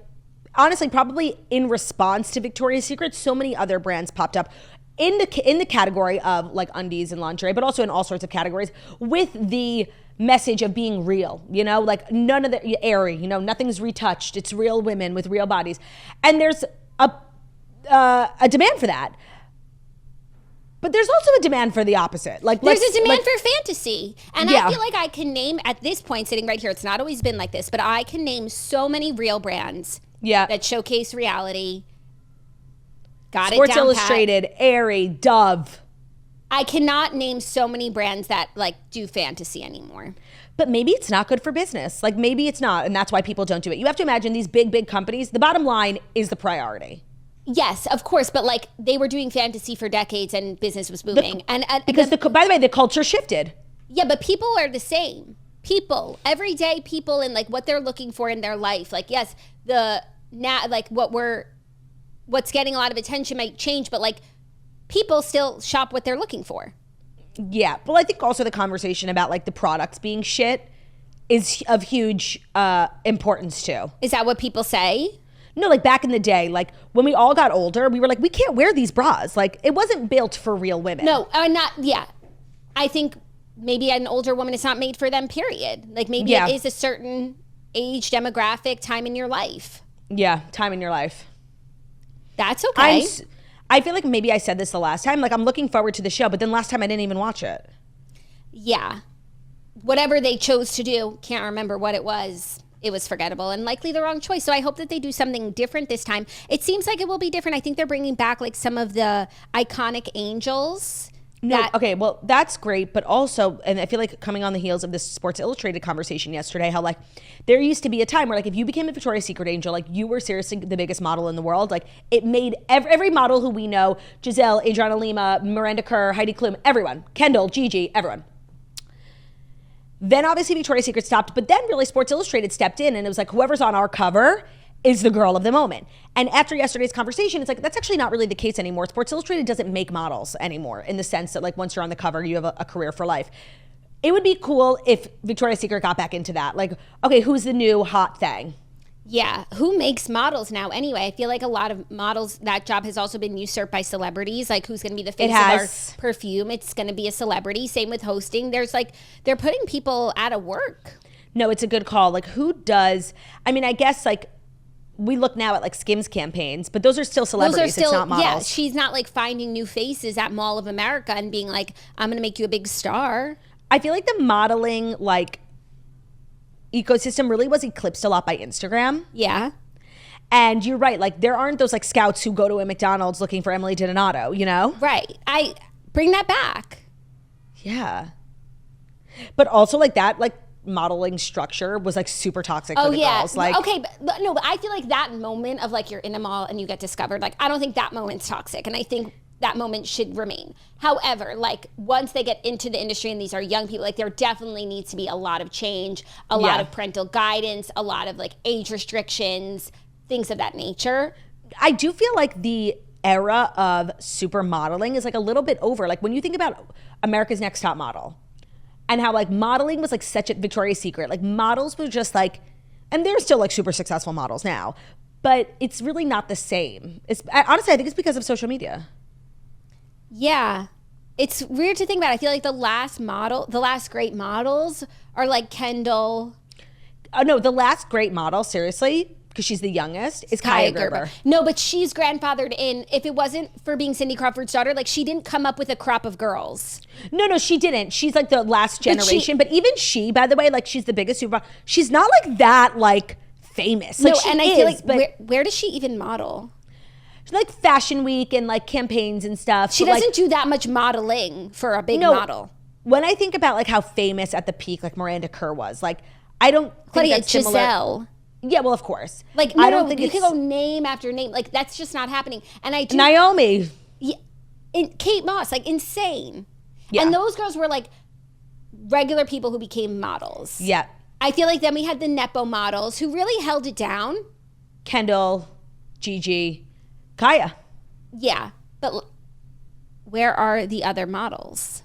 honestly, probably in response to Victoria's Secret, so many other brands popped up in the category of like undies and lingerie, but also in all sorts of categories with the message of being real, you know, like none of the airy, you know, nothing's retouched. It's real women with real bodies. And there's a demand for that. But there's also a demand for the opposet. Like there's a demand for fantasy. And I feel like I can name, at this point, sitting right here, it's not always been like this, but I can name so many real brands that showcase reality. Got Sports it down Illustrated, pat. Aerie, Dove. I cannot name so many brands that like do fantasy anymore. But maybe it's not good for business. Like maybe it's not, and that's why people don't do it. You have to imagine these big companies, the bottom line is the priority. Yes, of course, but like they were doing fantasy for decades and business was booming. Because by the way, the culture shifted. Yeah, but people are the same. People, everyday people, and like what they're looking for in their life. Like yes, what's getting a lot of attention might change, but like people still shop what they're looking for. Yeah, well, I think also the conversation about like the products being shit is of huge importance too. Is that what people say? No, like back in the day, like when we all got older, we were like, we can't wear these bras. Like it wasn't built for real women. No, I think maybe an older woman is not made for them, period. Like maybe it is a certain age demographic time in your life. Yeah, time in your life. That's okay. I feel like maybe I said this the last time. Like, I'm looking forward to the show, but then last time I didn't even watch it. Yeah. Whatever they chose to do, can't remember what it was. It was forgettable and likely the wrong choice. So I hope that they do something different this time. It seems like it will be different. I think they're bringing back like some of the iconic angels. Okay, well, that's great. But also, and I feel like coming on the heels of this Sports Illustrated conversation yesterday, how like there used to be a time where like if you became a Victoria's Secret angel, like you were seriously the biggest model in the world. Like it made every model who we know, Giselle, Adriana Lima, Miranda Kerr, Heidi Klum, everyone, Kendall, Gigi, everyone. Then obviously Victoria's Secret stopped, but then really Sports Illustrated stepped in and it was like whoever's on our cover is the girl of the moment. And after yesterday's conversation, it's like that's actually not really the case anymore. Sports Illustrated doesn't make models anymore in the sense that like once you're on the cover, you have a career for life. It would be cool if Victoria's Secret got back into that. Like, okay, who's the new hot thing? Yeah, who makes models now anyway? I feel like a lot of models, that job has also been usurped by celebrities. Like who's going to be the face of our perfume? It's going to be a celebrity. Same with hosting. There's like, they're putting people out of work. No, it's a good call. Like who does, I mean, I guess like we look now at like Skims campaigns, but those are still celebrities. It's not models. Yeah, she's not like finding new faces at Mall of America and being like, I'm going to make you a big star. I feel like the modeling like ecosystem really was eclipsed a lot by Instagram. Yeah. And you're right. Like there aren't those like scouts who go to a McDonald's looking for Emily Donato, you know? Right. I bring that back. Yeah. But also like that, like modeling structure was like super toxic for the girls. Like, okay, but I feel like that moment of like you're in a mall and you get discovered, like I don't think that moment's toxic, and I think that moment should remain. However, like once they get into the industry and these are young people, like there definitely needs to be a lot of change, a lot of parental guidance, a lot of like age restrictions, things of that nature. I do feel like the era of supermodeling is like a little bit over. Like when you think about America's Next Top Model and how like modeling was like such a Victoria's Secret, like models were just like, and they're still like super successful models now, but it's really not the same. Honestly, I think it's because of social media. Yeah. It's weird to think about. I feel like the last great models are like Kendall. Oh no, the last great model, seriously, because she's the youngest, is Kaya Gerber. No, but she's grandfathered in. If it wasn't for being Cindy Crawford's daughter, like she didn't come up with a crop of girls. No, she didn't. She's like the last generation. But even she, by the way, like she's the biggest supermodel. She's not like that, like famous. Like, no, and I feel like where does she even model? Like Fashion Week and like campaigns and stuff. She doesn't do that much modeling for a big model. When I think about like how famous at the peak like Miranda Kerr was, like I don't Claudia, think that's similar. Giselle. Yeah, well, of course. Like I don't think you can go name after name. Like that's just not happening. And I do Naomi. Yeah, Kate Moss, like insane. Yeah. And those girls were like regular people who became models. Yeah. I feel like then we had the Nepo models who really held it down. Kendall, Gigi, Kaya. Yeah, but where are the other models?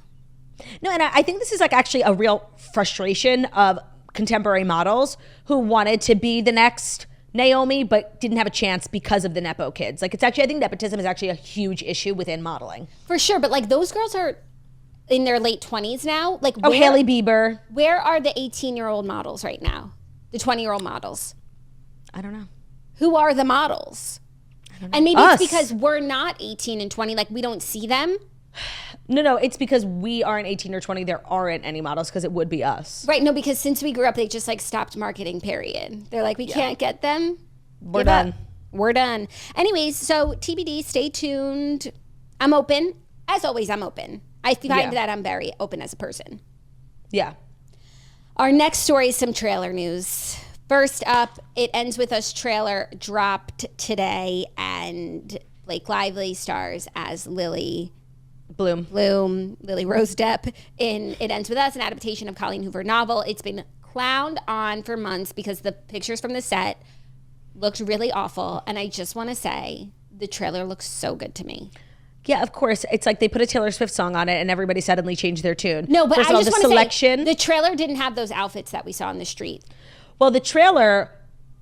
No, and I think this is like actually a real frustration of contemporary models who wanted to be the next Naomi but didn't have a chance because of the Nepo kids. Like it's actually, I think nepotism is actually a huge issue within modeling. For sure, but like those girls are in their late 20s now. Like Hailey Bieber. Where are the 18-year-old models right now? The 20-year-old models? I don't know. Who are the models? And maybe it's because we're not 18 and 20, like we don't see them. No, it's because we aren't 18 or 20. There aren't any models because it would be us. Right, no, because since we grew up, they just like stopped marketing, period. They're like, we can't get them. We're done. We're done. Anyways, so TBD, stay tuned. I'm open. As always, I'm open. I find that I'm very open as a person. Yeah. Our next story is some trailer news. First up, It Ends With Us trailer dropped today, and Blake Lively stars as Lily Rose Depp in It Ends With Us, an adaptation of Colleen Hoover novel. It's been clowned on for months because the pictures from the set looked really awful, and I just want to say the trailer looks so good to me. Yeah, of course. It's like they put a Taylor Swift song on it and everybody suddenly changed their tune. No, but I just want to say the trailer didn't have those outfits that we saw on the street. Well, the trailer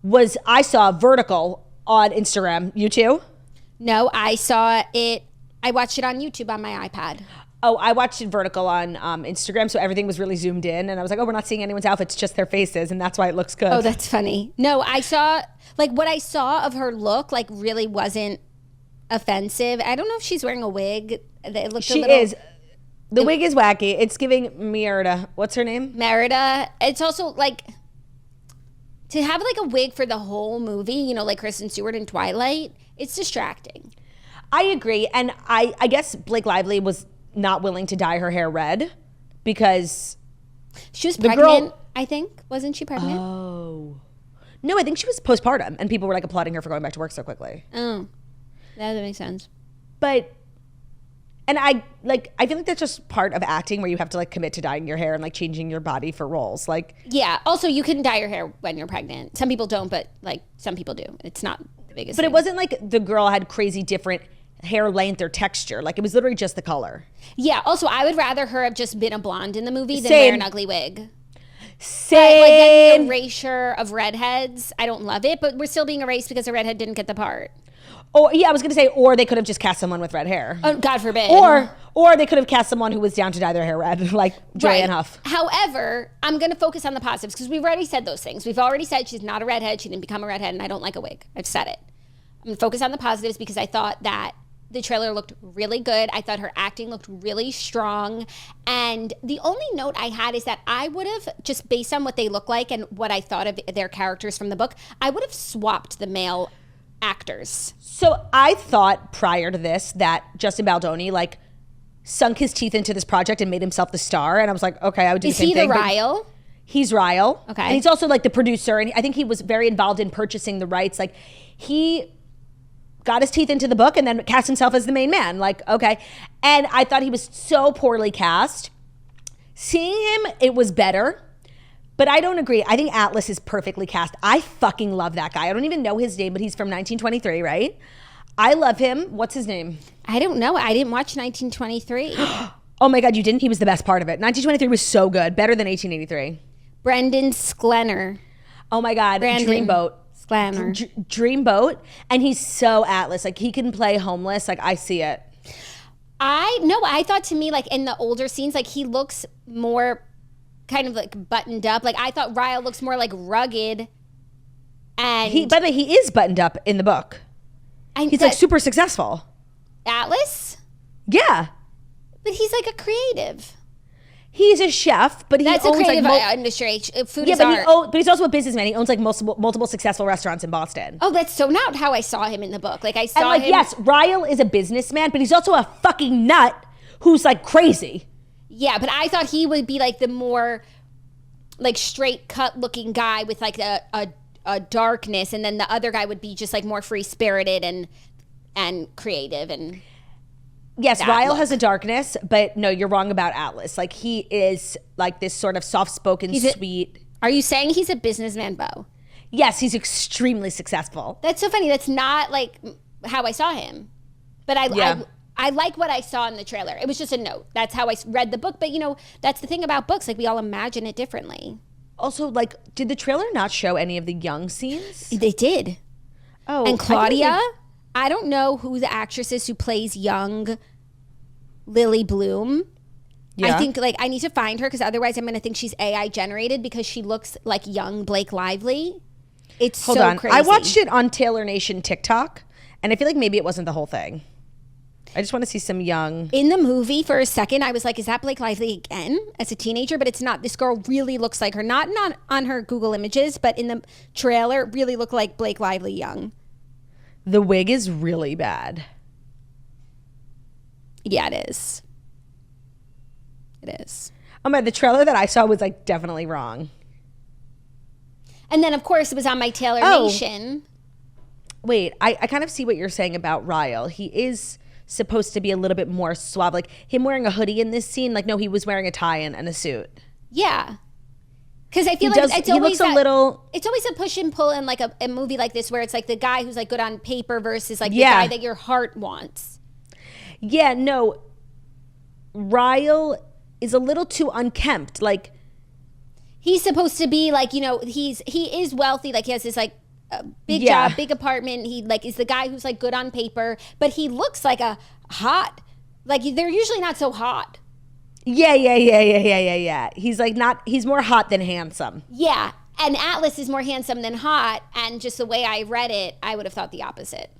was, I saw vertical on Instagram. You too? No, I saw it. I watched it on YouTube on my iPad. Oh, I watched it vertical on Instagram, so everything was really zoomed in, and I was like, oh, we're not seeing anyone's outfits, just their faces, and that's why it looks good. Oh, that's funny. No, I saw, like, what I saw of her look, like, really wasn't offensive. I don't know if she's wearing a wig. It looked she is. The wig is wacky. It's giving Merida. What's her name? Merida. It's also, like, to have, like, a wig for the whole movie, you know, like Kristen Stewart in Twilight, it's distracting. I agree, and I guess Blake Lively was not willing to dye her hair red because she was pregnant, I think. Wasn't she pregnant? Oh. No, I think she was postpartum, and people were, like, applauding her for going back to work so quickly. Oh. That makes sense. But, and I feel like that's just part of acting where you have to, like, commit to dyeing your hair and, like, changing your body for roles. Like, yeah. Also, you can dye your hair when you're pregnant. Some people don't, but, like, some people do. It's not the biggest thing. It wasn't like the girl had crazy different hair length or texture. Like, it was literally just the color. Yeah. Also, I would rather her have just been a blonde in the movie than Same. wear an ugly wig. Same. But, like, getting the erasure of redheads, I don't love it, but we're still being erased because a redhead didn't get the part. Oh, yeah, I was going to say, or they could have just cast someone with red hair. Oh, God forbid. Or they could have cast someone who was down to dye their hair red, like Joanne Huff. However, I'm going to focus on the positives because we've already said those things. We've already said she's not a redhead. She didn't become a redhead, and I don't like a wig. I've said it. I'm going to focus on the positives because I thought that the trailer looked really good. I thought her acting looked really strong. And the only note I had is that I would have, just based on what they look like and what I thought of their characters from the book, I would have swapped the male actors. So I thought prior to this that Justin Baldoni, like, sunk his teeth into this project and made himself the star. And I was like, okay, I would do the same thing. Is he the Ryle? He's Ryle. Okay. And he's also, like, the producer. And I think he was very involved in purchasing the rights. Like, he got his teeth into the book and then cast himself as the main man. Like, okay. And I thought he was so poorly cast. Seeing him, it was better. But I don't agree. I think Atlas is perfectly cast. I fucking love that guy. I don't even know his name, but he's from 1923, right? I love him. What's his name? I don't know. I didn't watch 1923. Oh my God, you didn't? He was the best part of it. 1923 was so good. Better than 1883. Brendan Sklenner. Oh my God. Dreamboat. Sklenner. Dreamboat. And he's so Atlas. Like, he can play homeless. Like, I see it. I thought, to me, like, in the older scenes, like, he looks more kind of like buttoned up. Like, I thought Ryle looks more like rugged. And by the way, he is buttoned up in the book. He's like super successful. Atlas? Yeah. But he's like a creative. He's a chef, but he That's owns a creative like industry. Food is art. But he's also a businessman. He owns like multiple successful restaurants in Boston. Oh, that's so not how I saw him in the book. Like, I saw and like, him. Yes, Ryle is a businessman, but he's also a fucking nut who's like crazy. Yeah, but I thought he would be like the more like straight cut looking guy with like a darkness, and then the other guy would be just like more free spirited and creative and. Yes, Ryle has a darkness, but no, you're wrong about Atlas. Like, he is like this sort of soft-spoken, sweet. Are you saying he's a businessman, Bo? Yes, he's extremely successful. That's so funny. That's not like how I saw him, but I like what I saw in the trailer. It was just a note. That's how I read the book. But you know, that's the thing about books. Like, we all imagine it differently. Also, like, did the trailer not show any of the young scenes? They did. Oh, and Claudia. I don't know who the actress is who plays young Lily Bloom. Yeah. I think, like, I need to find her because otherwise I'm going to think she's AI generated because she looks like young Blake Lively. It's Hold on. Crazy. I watched it on Taylor Nation TikTok, and I feel like maybe it wasn't the whole thing. I just want to see some young. In the movie, for a second, I was like, is that Blake Lively again as a teenager? But it's not. This girl really looks like her. Not on her Google Images, but in the trailer, it really looked like Blake Lively young. The wig is really bad. Yeah, it is. It is. Oh my, the trailer that I saw was like definitely wrong. And then, of course, it was on my Taylor Nation. Wait, I kind of see what you're saying about Ryle. He is supposed to be a little bit more suave. Like, him wearing a hoodie in this scene, like, no, he was wearing a tie and a suit. Yeah. Because I feel like it's always it's always a push and pull in like a movie like this where it's like the guy who's like good on paper versus like the guy that your heart wants. Yeah, no. Ryle is a little too unkempt. Like, he's supposed to be like, you know, he is wealthy. Like, he has this like big job, big apartment. He like is the guy who's like good on paper, but he looks like a hot Like, they're usually not so hot. Yeah. He's more hot than handsome. Yeah. And Atlas is more handsome than hot. And just the way I read it, I would have thought the opposite.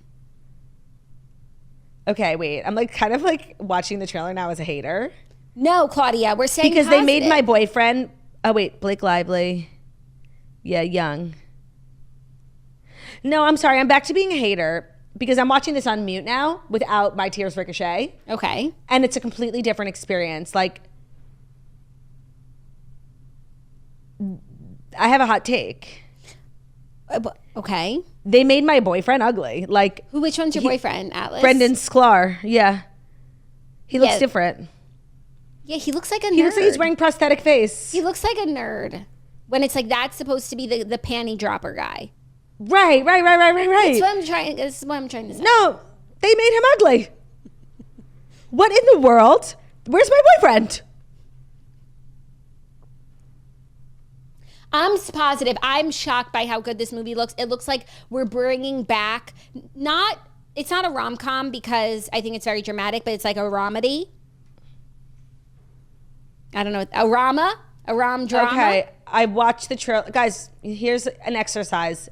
Okay, wait. I'm like kind of like watching the trailer now as a hater. No, Claudia, we're saying because positive. They made my boyfriend. Oh wait, Blake Lively. Yeah, young. No, I'm sorry. I'm back to being a hater because I'm watching this on mute now without My Tears Ricochet. Okay. And it's a completely different experience. Like, I have a hot take. Okay. They made my boyfriend ugly. Like, which one's your boyfriend, Atlas? Brendan Sklar. Yeah. He looks different. Yeah, he looks like a nerd. He looks like he's wearing prosthetic face. He looks like a nerd. When it's like that's supposed to be the panty dropper guy. Right. That's what I'm trying to say. No, they made him ugly. What in the world? Where's my boyfriend? I'm positive. I'm shocked by how good this movie looks. It looks like we're bringing back it's not a rom-com because I think it's very dramatic, but it's like a romedy. I don't know. A rom drama. Okay, I watched the trailer. Guys, here's an exercise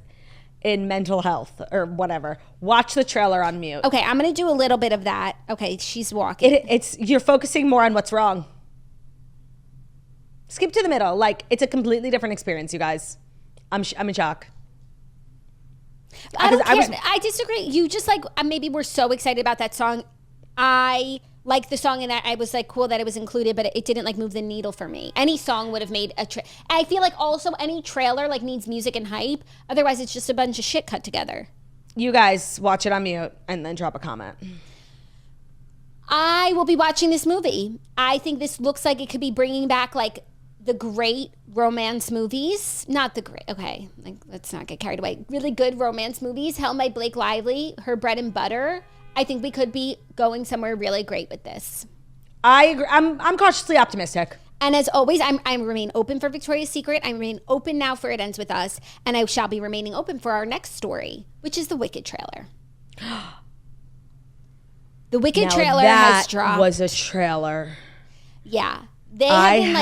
in mental health or whatever. Watch the trailer on mute. Okay, I'm going to do a little bit of that. Okay, she's walking. You're focusing more on what's wrong. Skip to the middle. Like, it's a completely different experience, you guys. I'm in shock. I don't care. I disagree. You just like, maybe we're so excited about that song. I like the song and I was like, cool that it was included, but it didn't like move the needle for me. Any song would have made I feel like also any trailer like needs music and hype. Otherwise, it's just a bunch of shit cut together. You guys watch it on mute and then drop a comment. I will be watching this movie. I think this looks like it could be bringing back like the great romance movies. Not the great, okay, like let's not get carried away. Really good romance movies. Held by Blake Lively, her bread and butter. I think we could be going somewhere really great with this. I agree. I'm cautiously optimistic. And as always, I remain open for Victoria's Secret. I remain open now for It Ends With Us. And I shall be remaining open for our next story, which is the Wicked trailer. The Wicked trailer has dropped. That was a trailer. Yeah. They've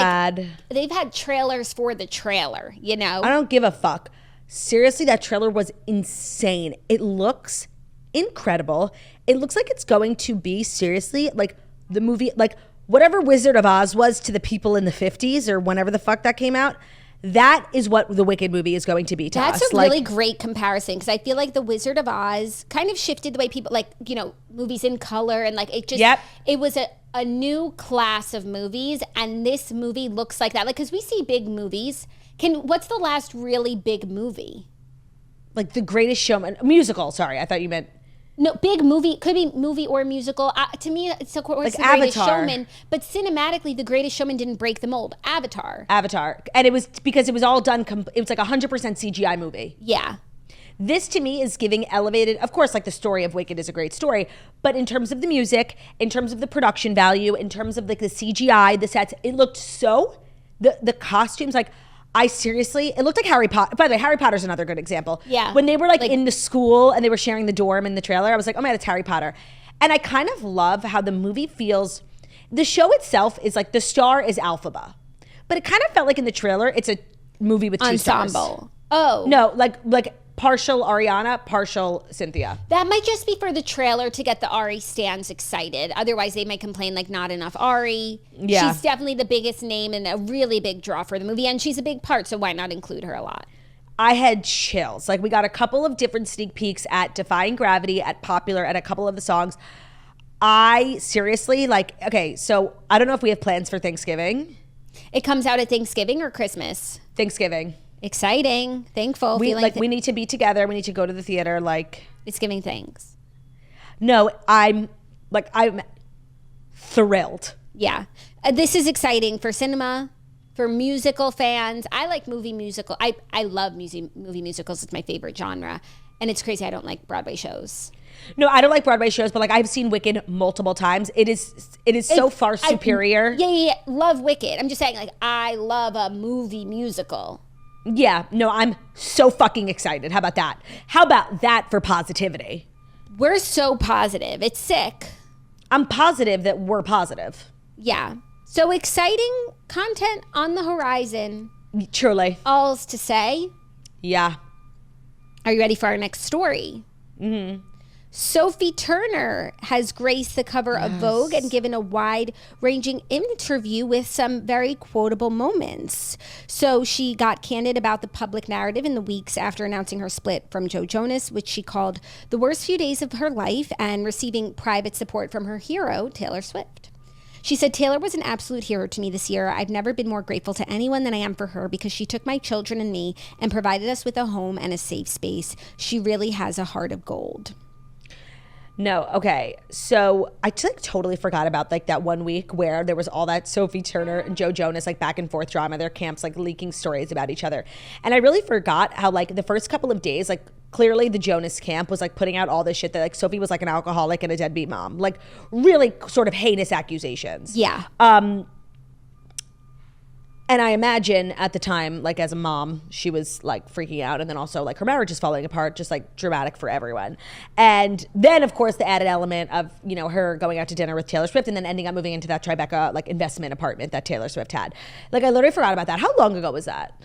had trailers for the trailer, you know? I don't give a fuck. Seriously, that trailer was insane. It looks incredible. It looks like it's going to be, seriously, like the movie, like whatever Wizard of Oz was to the people in the 50s or whenever the fuck that came out. That is what the Wicked movie is going to be to us. That's a really great comparison because I feel like the Wizard of Oz kind of shifted the way people, like, you know, movies in color and like it just, it was a new class of movies, and this movie looks like that. Like, because we see big movies. What's the last really big movie? Like The Greatest Showman, musical. Sorry, I thought you meant. No, big movie, could be movie or musical. To me, it's of course like The Greatest Showman, but cinematically, The Greatest Showman didn't break the mold. Avatar. And it was because it was all done, it was like 100% CGI movie. Yeah. This to me is giving elevated, of course, like the story of Wicked is a great story, but in terms of the music, in terms of the production value, in terms of like the CGI, the sets, it looked so, the costumes, like, it looked like Harry Potter. By the way, Harry Potter's another good example. Yeah. When they were like in the school and they were sharing the dorm in the trailer, I was like, oh man, it's Harry Potter. And I kind of love how the movie feels. The show itself is like, the star is Elphaba. But it kind of felt like in the trailer, it's a movie with two stars. Oh. No, like partial Ariana, partial Cynthia. That might just be for the trailer to get the Ari stans excited. Otherwise, they might complain like not enough Ari. Yeah. She's definitely the biggest name and a really big draw for the movie. And she's a big part, so why not include her a lot? I had chills. Like, we got a couple of different sneak peeks at Defying Gravity, at Popular, and a couple of the songs. I seriously, like, okay, so I don't know if we have plans for Thanksgiving. It comes out at Thanksgiving or Christmas? Thanksgiving. Exciting, thankful. We we need to be together. We need to go to the theater. Like, it's giving thanks. No, I'm thrilled. Yeah, this is exciting for cinema, for musical fans. I like movie musical. I love movie musicals. It's my favorite genre, and it's crazy I don't like Broadway shows. No, I don't like Broadway shows, but like I've seen Wicked multiple times. It is so far superior. Yeah. Love Wicked. I'm just saying, like, I love a movie musical. Yeah, no, I'm so fucking excited. How about that? How about that for positivity? We're so positive. It's sick. I'm positive that we're positive. Yeah. So exciting content on the horizon. Truly. All's to say. Yeah. Are you ready for our next story? Mm-hmm. Sophie Turner has graced the cover of Vogue and given a wide-ranging interview with some very quotable moments. So she got candid about the public narrative in the weeks after announcing her split from Jonas, which she called the worst few days of her life, and receiving private support from her hero, Taylor Swift. She said, Taylor was an absolute hero to me this year. I've never been more grateful to anyone than I am for her because she took my children and me and provided us with a home and a safe space. She really has a heart of gold. No, okay. So I totally forgot about like that 1 week where there was all that Sophie Turner and Joe Jonas like back and forth drama, their camps like leaking stories about each other. And I really forgot how like the first couple of days, like clearly the Jonas camp was like putting out all this shit that like Sophie was like an alcoholic and a deadbeat mom. Like really sort of heinous accusations. Yeah. And I imagine at the time, like as a mom, she was like freaking out. And then also like her marriage is falling apart, just like dramatic for everyone. And then of course the added element of, you know, her going out to dinner with Taylor Swift and then ending up moving into that Tribeca like investment apartment that Taylor Swift had. Like I literally forgot about that. How long ago was that?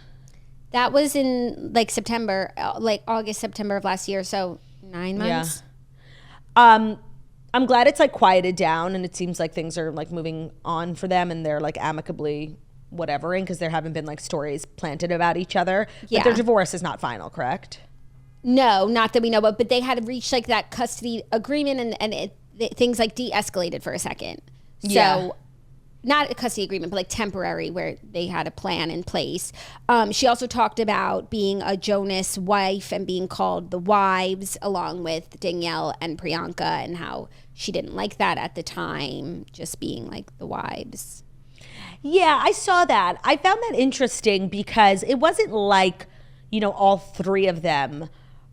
That was in like September, like August, September of last year. So 9 months. Yeah. I'm glad it's like quieted down and it seems like things are like moving on for them and they're like amicably whatevering because there haven't been like stories planted about each other. Yeah. But their divorce is not final, correct? No, not that we know about, but they had reached like that custody agreement and things like de-escalated for a second. So not a custody agreement, but like temporary where they had a plan in place. She also talked about being a Jonas wife and being called the wives along with Danielle and Priyanka and how she didn't like that at the time, just being like the wives. Yeah, I saw that. I found that interesting because it wasn't like, you know, all three of them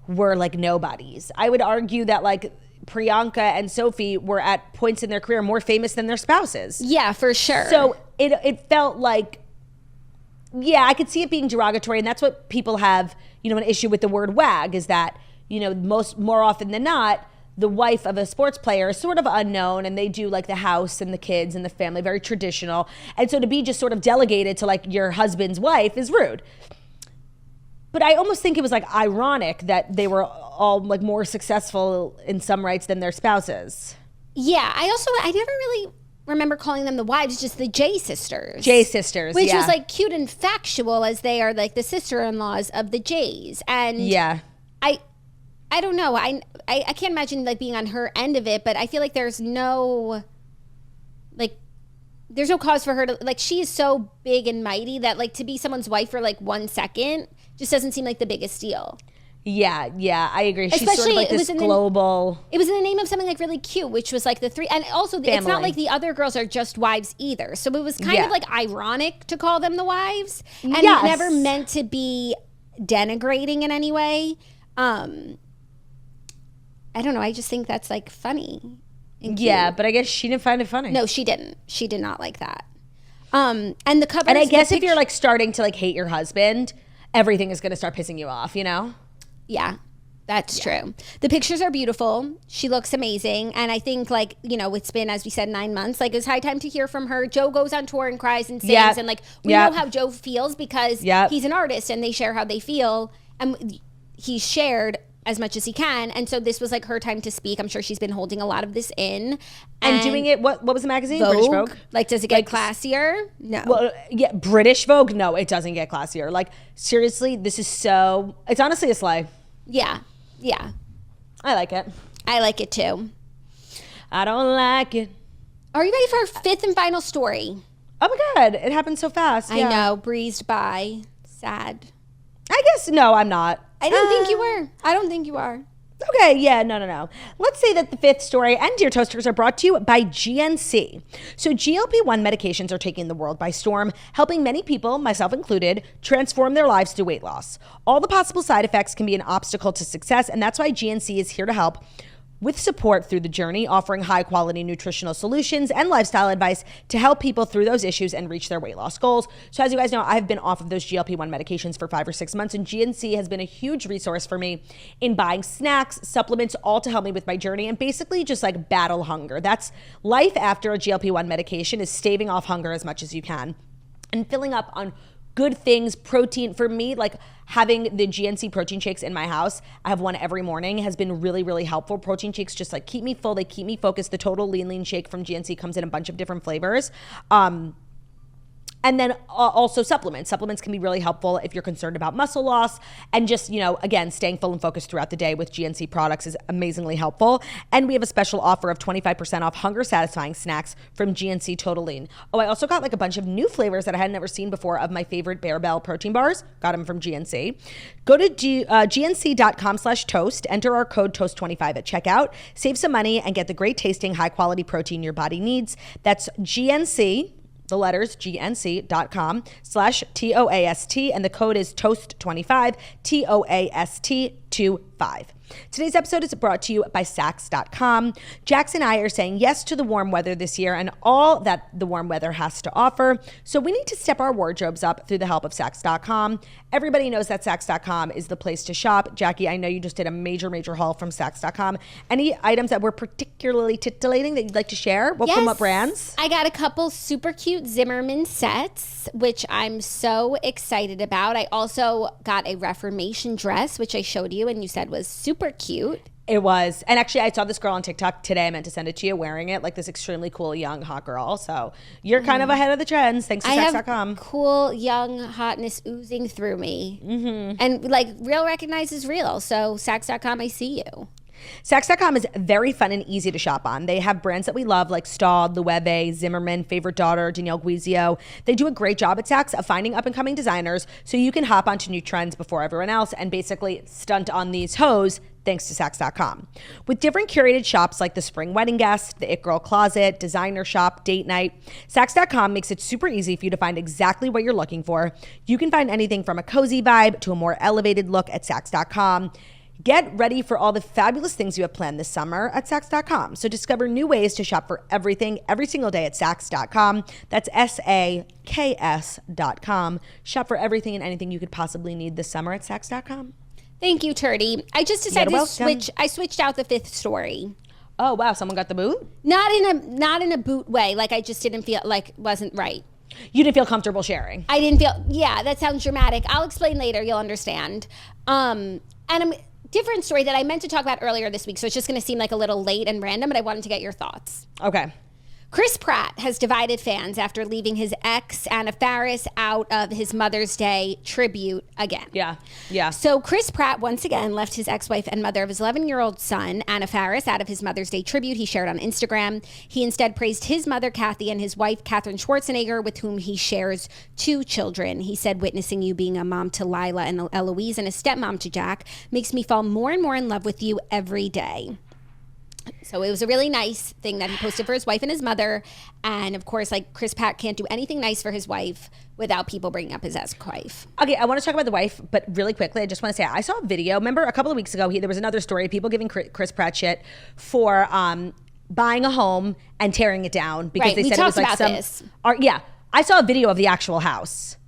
were like nobodies. I would argue that like Priyanka and Sophie were at points in their career more famous than their spouses. Yeah, for sure. So it felt like, yeah, I could see it being derogatory. And that's what people have, you know, an issue with the word wag is that, you know, more often than not, the wife of a sports player is sort of unknown and they do like the house and the kids and the family, very traditional. And so to be just sort of delegated to like your husband's wife is rude. But I almost think it was like ironic that they were all like more successful in some rights than their spouses. Yeah, I never really remember calling them the wives, just the J sisters. J sisters, which was like cute and factual as they are like the sister-in-laws of the J's. And yeah. I don't know. I can't imagine like being on her end of it, but I feel like there's no cause for her to like, she is so big and mighty that like to be someone's wife for like 1 second just doesn't seem like the biggest deal. Yeah, I agree. She's Especially, sort of like this global. It was in the name of something like really cute, which was like the three, and also family. It's not like the other girls are just wives either. So it was kind of like ironic to call them the wives, and never meant to be denigrating in any way. I don't know. I just think that's like funny. Yeah, but I guess she didn't find it funny. No, she didn't. She did not like that. And the cover. And I guess if you're like starting to like hate your husband, everything is going to start pissing you off, you know? Yeah, that's true. The pictures are beautiful. She looks amazing. And I think like, you know, it's been, as we said, 9 months. Like it's high time to hear from her. Joe goes on tour and cries and sings. And like, we know how Joe feels because he's an artist and they share how they feel. And he's shared as much as he can, and so this was like her time to speak. I'm sure she's been holding a lot of this in and doing it. What was the magazine? Vogue? British Vogue. Like, does it get classier? No. Well, yeah, British Vogue. No, it doesn't get classier. Like seriously, this is so. It's honestly a slay. Yeah. I like it. I like it too. I don't like it. Are you ready for our fifth and final story? Oh my god, it happened so fast. I know, breezed by. Sad. I guess no, I'm not. I didn't think you were. I don't think you are. Okay, yeah, no. Let's say that the fifth story and Dear Toasters are brought to you by GNC. So GLP-1 medications are taking the world by storm, helping many people, myself included, transform their lives through weight loss. All the possible side effects can be an obstacle to success, and that's why GNC is here to help. with support through the journey, offering high-quality nutritional solutions and lifestyle advice to help people through those issues and reach their weight loss goals. So as you guys know, I've been off of those GLP-1 medications for 5 or 6 months, and GNC has been a huge resource for me in buying snacks, supplements, all to help me with my journey and basically just like battle hunger. That's life after a GLP-1 medication, is staving off hunger as much as you can and filling up on good things, protein. For me, like having the GNC protein shakes in my house, I have one every morning, has been really, really helpful. Protein shakes just like keep me full. They keep me focused. The Total Lean Shake from GNC comes in a bunch of different flavors. And then also supplements. Supplements can be really helpful if you're concerned about muscle loss, and just, again, staying full and focused throughout the day with GNC products is amazingly helpful. And we have a special offer of 25% off hunger satisfying snacks from GNC Total Lean. Oh, I also got like a bunch of new flavors that I had never seen before of my favorite Bear Bell protein bars. Got them from GNC. Go to gnc.com/toast, enter our code TOAST25 at checkout, save some money and get the great tasting high quality protein your body needs. That's GNC, the letters gnc.com/TOAST, and the code is TOAST25, TOAST25. Today's episode is brought to you by Saks.com. Jax and I are saying yes to the warm weather this year and all that the warm weather has to offer. So we need to step our wardrobes up through the help of Saks.com. Everybody knows that Saks.com is the place to shop. Jackie, I know you just did a major haul from Saks.com. Any items that were particularly titillating that you'd like to share? From what brands? I got a couple super cute Zimmerman sets, which I'm so excited about. I also got a Reformation dress, which I showed you and you said was super cute. It was. And actually, I saw this girl on TikTok today. I meant to send it to you wearing it, like this extremely cool, young, hot girl. So you're kind of ahead of the trends, thanks to Saks.com. Cool, young hotness oozing through me. Mm-hmm. And like, real recognizes real. So Saks.com, I see you. Saks.com is very fun and easy to shop on. They have brands that we love like Staud, Loewe, Zimmerman, Favorite Daughter, Danielle Guizio. They do a great job at Saks of finding up and coming designers so you can hop onto new trends before everyone else and basically stunt on these hoes thanks to Saks.com. With different curated shops like the Spring Wedding Guest, the It Girl Closet, Designer Shop, Date Night, Saks.com makes it super easy for you to find exactly what you're looking for. You can find anything from a cozy vibe to a more elevated look at Saks.com. Get ready for all the fabulous things you have planned this summer at Saks.com. So discover new ways to shop for everything every single day at Saks.com. That's SAKS.com. Shop for everything and anything you could possibly need this summer at Saks.com. Thank you, Turdy. I just decided to switch. I switched out the fifth story. Oh, wow. Someone got the boot? Not in a boot way. Like, I just didn't feel like wasn't right. You didn't feel comfortable sharing? I didn't feel, that sounds dramatic. I'll explain later. You'll understand. And I'm... Different story that I meant to talk about earlier this week, so it's just going to seem like a little late and random, but I wanted to get your thoughts. Okay. Chris Pratt has divided fans after leaving his ex, Anna Faris, out of his Mother's Day tribute again. Yeah. So Chris Pratt once again left his ex-wife and mother of his 11-year-old son, Anna Faris, out of his Mother's Day tribute he shared on Instagram. He instead praised his mother, Kathy, and his wife, Katherine Schwarzenegger, with whom he shares 2 children. He said, "Witnessing you being a mom to Lila and Eloise and a stepmom to Jack makes me fall more and more in love with you every day." So it was a really nice thing that he posted for his wife and his mother. And of course, like, Chris Pratt can't do anything nice for his wife without people bringing up his ex-wife. Okay, I want to talk about the wife, but really quickly, I just want to say, I saw a video. Remember a couple of weeks ago, there was another story of people giving Chris Pratt shit for buying a home and tearing it down because they said it was like this. I saw a video of the actual house.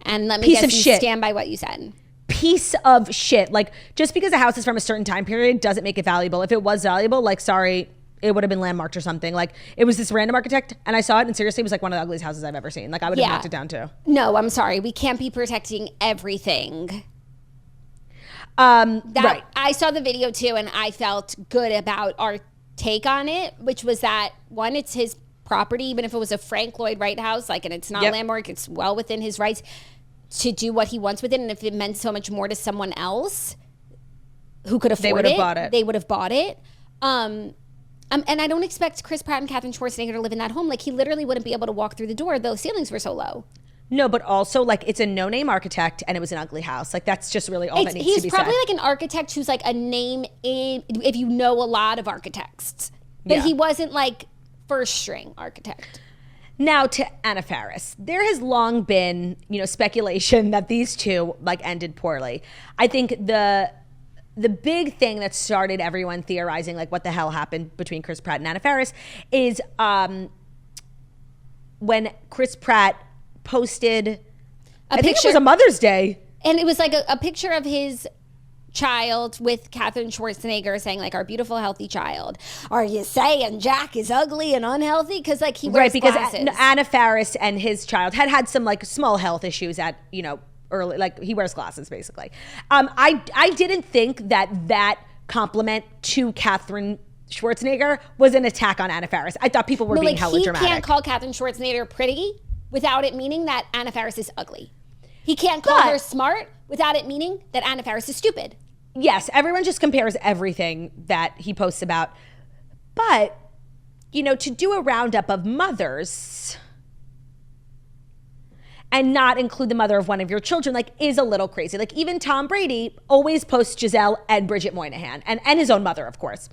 And let me guess, you stand by what you said. Piece of shit. Like, just because a house is from a certain time period doesn't make it valuable. If it was valuable, like, sorry, it would have been landmarked or something. Like, it was this random architect and I saw it and seriously it was like one of the ugliest houses I've ever seen. Like, I would have knocked it down too. No, I'm sorry. We can't be protecting everything. Right. I saw the video too and I felt good about our take on it, which was that, one, it's his property, even if it was a Frank Lloyd Wright house, like, and it's not landmark, it's well within his rights to do what he wants with it. And if it meant so much more to someone else who could afford they would have bought it. They would have bought it. And I don't expect Chris Pratt and Katherine Schwarzenegger to live in that home. Like, he literally wouldn't be able to walk through the door. Those ceilings were so low. No, but also, like, it's a no-name architect and it was an ugly house. Like, that's just really all that needs to be said. He's probably like an architect who's like a name in, if you know a lot of architects. But he wasn't like first-string architect. Now to Anna Faris. There has long been, speculation that these two like ended poorly. I think the the big thing that started everyone theorizing, like, what the hell happened between Chris Pratt and Anna Faris is when Chris Pratt posted, I think it was a Mother's Day. And it was like a picture of his child with Katherine Schwarzenegger saying, like, our beautiful, healthy child. Are you saying Jack is ugly and unhealthy? Because, like, he wears glasses. Because Anna Faris and his child had some, like, small health issues at, early, like, he wears glasses, basically. I didn't think that compliment to Katherine Schwarzenegger was an attack on Anna Faris. I thought people were being hella dramatic. He can't call Katherine Schwarzenegger pretty without it meaning that Anna Faris is ugly. He can't call her smart without it meaning that Anna Faris is stupid. Yes, everyone just compares everything that he posts about. But, to do a roundup of mothers and not include the mother of one of your children, like, is a little crazy. Like, even Tom Brady always posts Giselle and Bridget Moynihan, and his own mother, of course.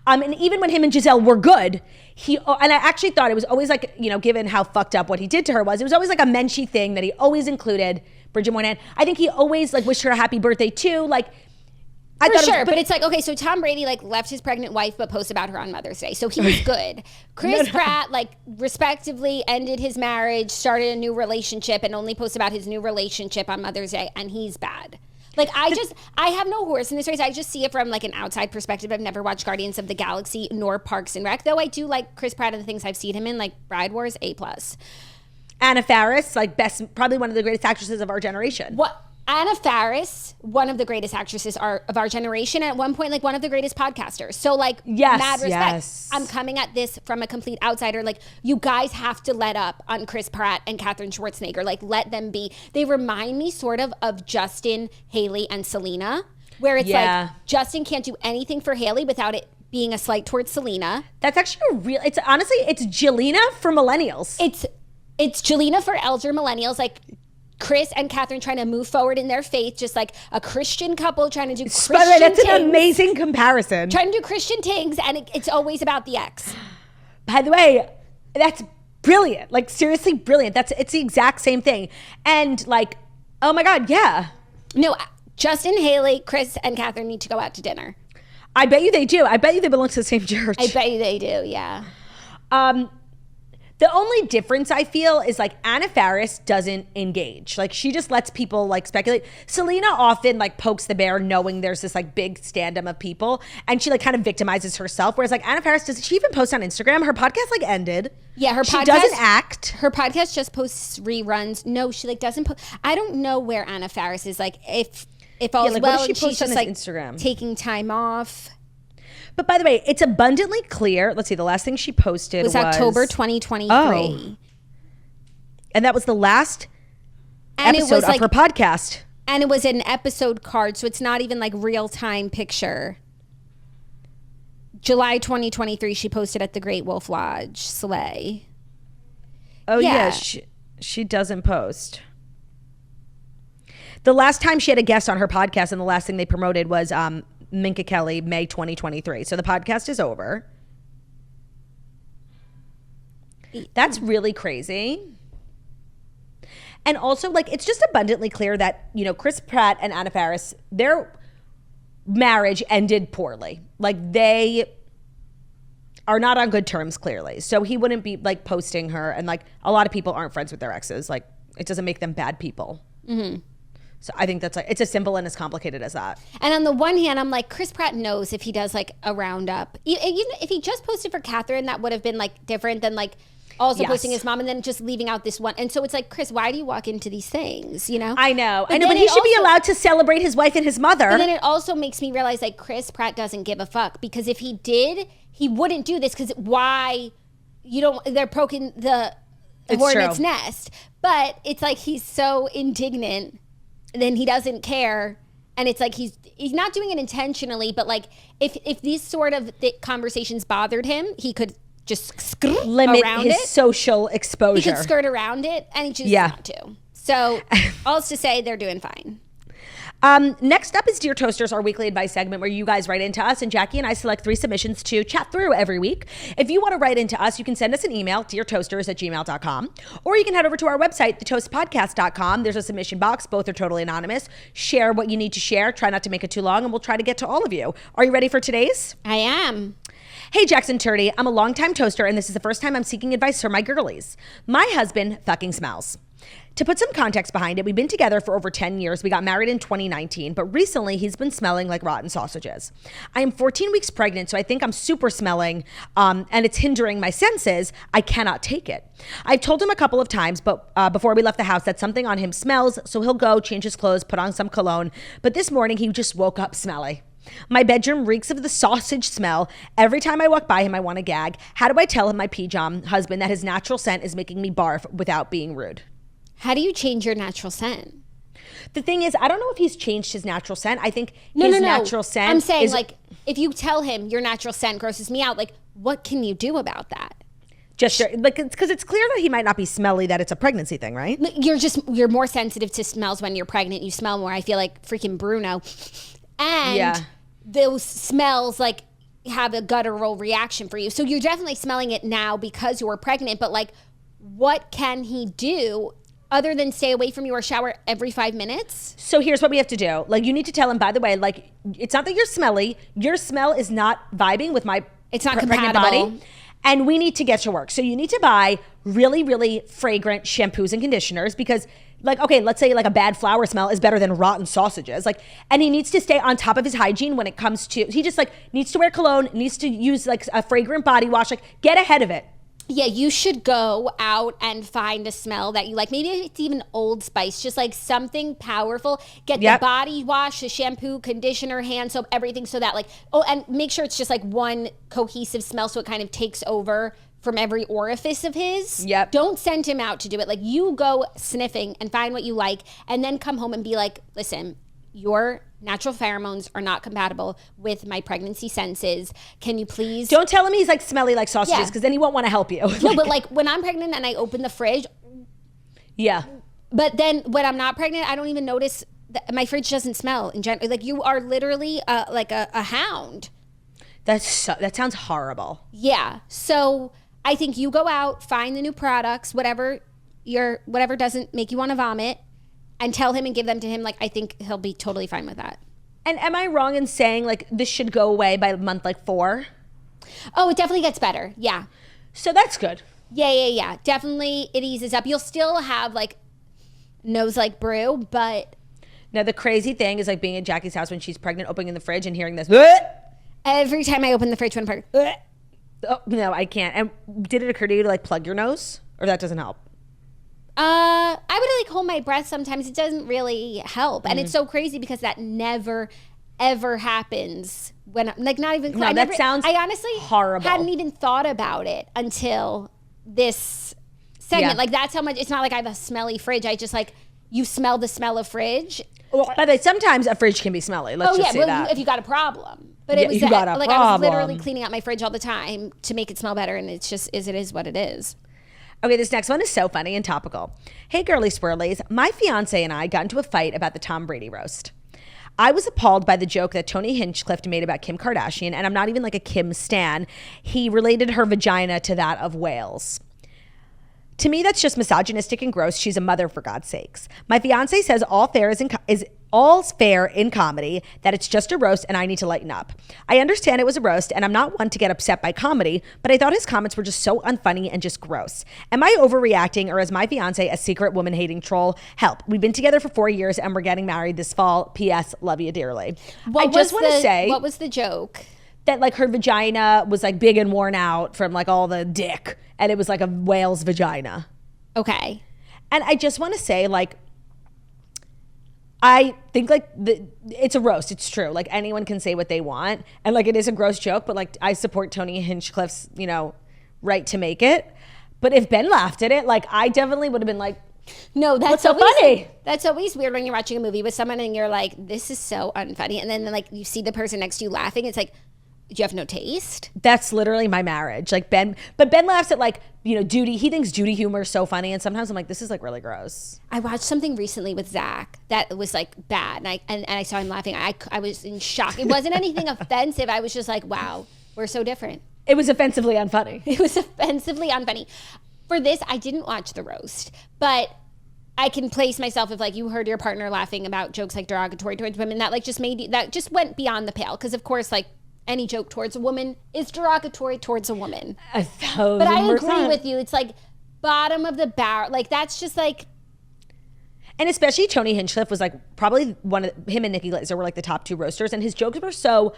And even when him and Giselle were good, and I actually thought it was always like, given how fucked up what he did to her was, it was always like a menschy thing that he always included Bridget Moynihan. I think he always, like, wished her a happy birthday too. Like, For sure, but it's like, okay, so Tom Brady, like, left his pregnant wife but posted about her on Mother's Day, so he was good. Chris Pratt, like, respectively ended his marriage, started a new relationship, and only posts about his new relationship on Mother's Day, and he's bad. Like, I have no horse in this race. I just see it from, like, an outside perspective. I've never watched Guardians of the Galaxy nor Parks and Rec, though I do like Chris Pratt and the things I've seen him in, like Bride Wars, A+. Anna Faris, like, probably one of the greatest actresses of our generation. What? Anna Faris, one of the greatest actresses of our generation, and at one point, like, one of the greatest podcasters. So, like, mad respect. Yes. I'm coming at this from a complete outsider. Like, you guys have to let up on Chris Pratt and Katherine Schwarzenegger. Like, let them be. They remind me sort of Justin, Haley, and Selena, where it's like, Justin can't do anything for Haley without it being a slight towards Selena. That's actually it's Jelena for millennials. It's Jelena for elder millennials. Like, Chris and Katherine trying to move forward in their faith, just like a Christian couple trying to do Christian things. That's an amazing comparison. Trying to do Christian things, and it's always about the ex. By the way, that's brilliant. Like, seriously brilliant. It's the exact same thing. And, like, oh my God, yeah. No, Justin, Haley, Chris, and Katherine need to go out to dinner. I bet you they do. I bet you they belong to the same church. I bet you they do, yeah. The only difference I feel is, like, Anna Faris doesn't engage. Like, she just lets people, like, speculate. Selena often, like, pokes the bear knowing there's this, like, big stand-up of people, and she, like, kind of victimizes herself. Whereas, like, Anna Faris, does she even post on Instagram? Her podcast, like, ended. Yeah, her podcast. She doesn't act. Her podcast just posts reruns. No, she, like, doesn't post. I don't know where Anna Faris is. Like, if all's like, well, what does she and post she's just, on like, Instagram? Taking time off. But by the way, it's abundantly clear. Let's see, the last thing she posted was October 2023. Oh. And that was the last episode of her podcast. And it was an episode card, so it's not even, like, real-time picture. July 2023, she posted at the Great Wolf Lodge, Slay. Oh, yeah, she doesn't post. The last time she had a guest on her podcast, and the last thing they promoted was Minka Kelly, May 2023. So the podcast is over. That's really crazy. And also, like, it's just abundantly clear that, Chris Pratt and Anna Faris, their marriage ended poorly. Like, they are not on good terms, clearly. So he wouldn't be, like, posting her. And, like, a lot of people aren't friends with their exes. Like, it doesn't make them bad people. Mm-hmm. So I think that's, like, it's as simple and as complicated as that. And on the one hand, I'm like, Chris Pratt knows if he does, like, a roundup. Even if he just posted for Katherine, that would have been, like, different than, like, also posting his mom and then just leaving out this one. And so it's like, Chris, why do you walk into these things, I know. But he should be allowed to celebrate his wife and his mother. And then it also makes me realize, like, Chris Pratt doesn't give a fuck. Because if he did, he wouldn't do this. Because they're poking the hornet's nest. But it's like he's so indignant, then he doesn't care. And it's like he's not doing it intentionally. But, like, if these sort of conversations bothered him, he could just limit his social exposure. He could skirt around it, and he chooses not to. So, all to say, they're doing fine. Next up is Dear Toasters, our weekly advice segment where you guys write into us, and Jackie and I select 3 submissions to chat through every week. If you want to write into us, you can send us an email, deartoasters@gmail.com, or you can head over to our website, thetoastpodcast.com. There's a submission box. Both are totally anonymous. Share what you need to share. Try not to make it too long, and we'll try to get to all of you. Are you ready for today's? I am. Hey, Jackson Turdy. I'm a longtime toaster, and this is the first time I'm seeking advice from my girlies. My husband fucking smells. To put some context behind it, we've been together for over 10 years. We got married in 2019, but recently he's been smelling like rotten sausages. I am 14 weeks pregnant, so I think I'm super smelling, and it's hindering my senses. I cannot take it. I've told him a couple of times, but before we left the house, that something on him smells, so he'll go change his clothes, put on some cologne. But this morning, he just woke up smelly. My bedroom reeks of the sausage smell. Every time I walk by him, I want to gag. How do I tell my pajama husband that his natural scent is making me barf without being rude? How do you change your natural scent? The thing is, I don't know if he's changed his natural scent. I think his natural scent I'm saying, like, if you tell him your natural scent grosses me out, like, what can you do about that? Just like, because it's clear that he might not be smelly, that it's a pregnancy thing, right? You're more sensitive to smells when you're pregnant. You smell more. I feel like freaking Bruno. And those smells, like, have a guttural reaction for you. So you're definitely smelling it now because you were pregnant. But, like, what can he do other than stay away from you or shower every 5 minutes? So here's what we have to do. Like, you need to tell him, by the way, like, it's not that you're smelly. Your smell is not vibing with my pregnant body. And we need to get to work. So you need to buy really, really fragrant shampoos and conditioners because, like, okay, let's say like a bad flower smell is better than rotten sausages. Like, and he needs to stay on top of his hygiene when it comes to, he just like needs to wear cologne, needs to use like a fragrant body wash, like get ahead of it. Yeah, you should go out and find a smell that you like. Maybe it's even Old Spice, just like something powerful. Get the body wash, the shampoo, conditioner, hand soap, everything so that like, and make sure it's just like one cohesive smell so it kind of takes over from every orifice of his. Yep. Don't send him out to do it. Like, you go sniffing and find what you like and then come home and be like, listen, your natural pheromones are not compatible with my pregnancy senses. Can you please? Don't tell him he's like smelly like sausages because then he won't want to help you. No, but like when I'm pregnant and I open the fridge. Yeah. But then when I'm not pregnant, I don't even notice that my fridge doesn't smell in general. Like, you are literally like a hound. That sounds horrible. Yeah. So I think you go out, find the new products, whatever doesn't make you want to vomit, and tell him and give them to him. Like, I think he'll be totally fine with that. And am I wrong in saying like this should go away by month like 4? Oh, it definitely gets better. Yeah. So that's good. Yeah. Definitely it eases up. You'll still have like nose like brew, but. Now the crazy thing is like being at Jackie's house when she's pregnant, opening the fridge and hearing this. Every time I open the fridge when I'm pregnant. Oh, no, I can't. And did it occur to you to like plug your nose, or that doesn't help? I would like hold my breath sometimes. It doesn't really help. And it's so crazy because that never, ever happens when I'm like not even. No, I honestly horrible. Hadn't even thought about it until this segment. Yeah. Like, that's how much, it's not like I have a smelly fridge. I just like, you smell the smell of fridge. By the way, sometimes a fridge can be smelly. Let's just say that. If you got a problem. But it was you got a like problem. I was literally cleaning out my fridge all the time to make it smell better. And it's just, it is what it is. Okay, this next one is so funny and topical. Hey, girly swirlies. My fiance and I got into a fight about the Tom Brady roast. I was appalled by the joke that Tony Hinchcliffe made about Kim Kardashian, and I'm not even like a Kim stan. He related her vagina to that of whales. To me, that's just misogynistic and gross. She's a mother, for God's sakes. My fiance says all's fair in comedy, that it's just a roast and I need to lighten up. I understand it was a roast and I'm not one to get upset by comedy, but I thought his comments were just so unfunny and just gross. Am I overreacting, or is my fiance a secret woman-hating troll? Help. We've been together for 4 years and we're getting married this fall. P.S. Love you dearly. What was the joke? That like her vagina was like big and worn out from like all the dick, and it was like a whale's vagina. Okay. And I just want to say, like, I think like it's a roast. It's true. Like, anyone can say what they want, and like it is a gross joke. But like, I support Tony Hinchcliffe's right to make it. But if Ben laughed at it, like, I definitely would have been like, no, that's what's so funny? That's always weird when you're watching a movie with someone and you're like, this is so unfunny, and then like you see the person next to you laughing. It's like, you have no taste? That's literally my marriage. Like Ben laughs at like, Judy. He thinks Judy humor is so funny. And sometimes I'm like, this is like really gross. I watched something recently with Zach that was like bad. And I saw him laughing. I was in shock. It wasn't anything offensive. I was just like, wow, we're so different. It was offensively unfunny. It was offensively unfunny. For this, I didn't watch the roast, but I can place myself if like you heard your partner laughing about jokes like derogatory towards women, that like just went beyond the pale. Because of course, like any joke towards a woman is derogatory towards a woman. 1,000%. But I agree with you. It's like bottom of the barrel. Like that's just like. And especially Tony Hinchcliffe was like probably him and Nikki Glaser were like the top 2 roasters, and his jokes were so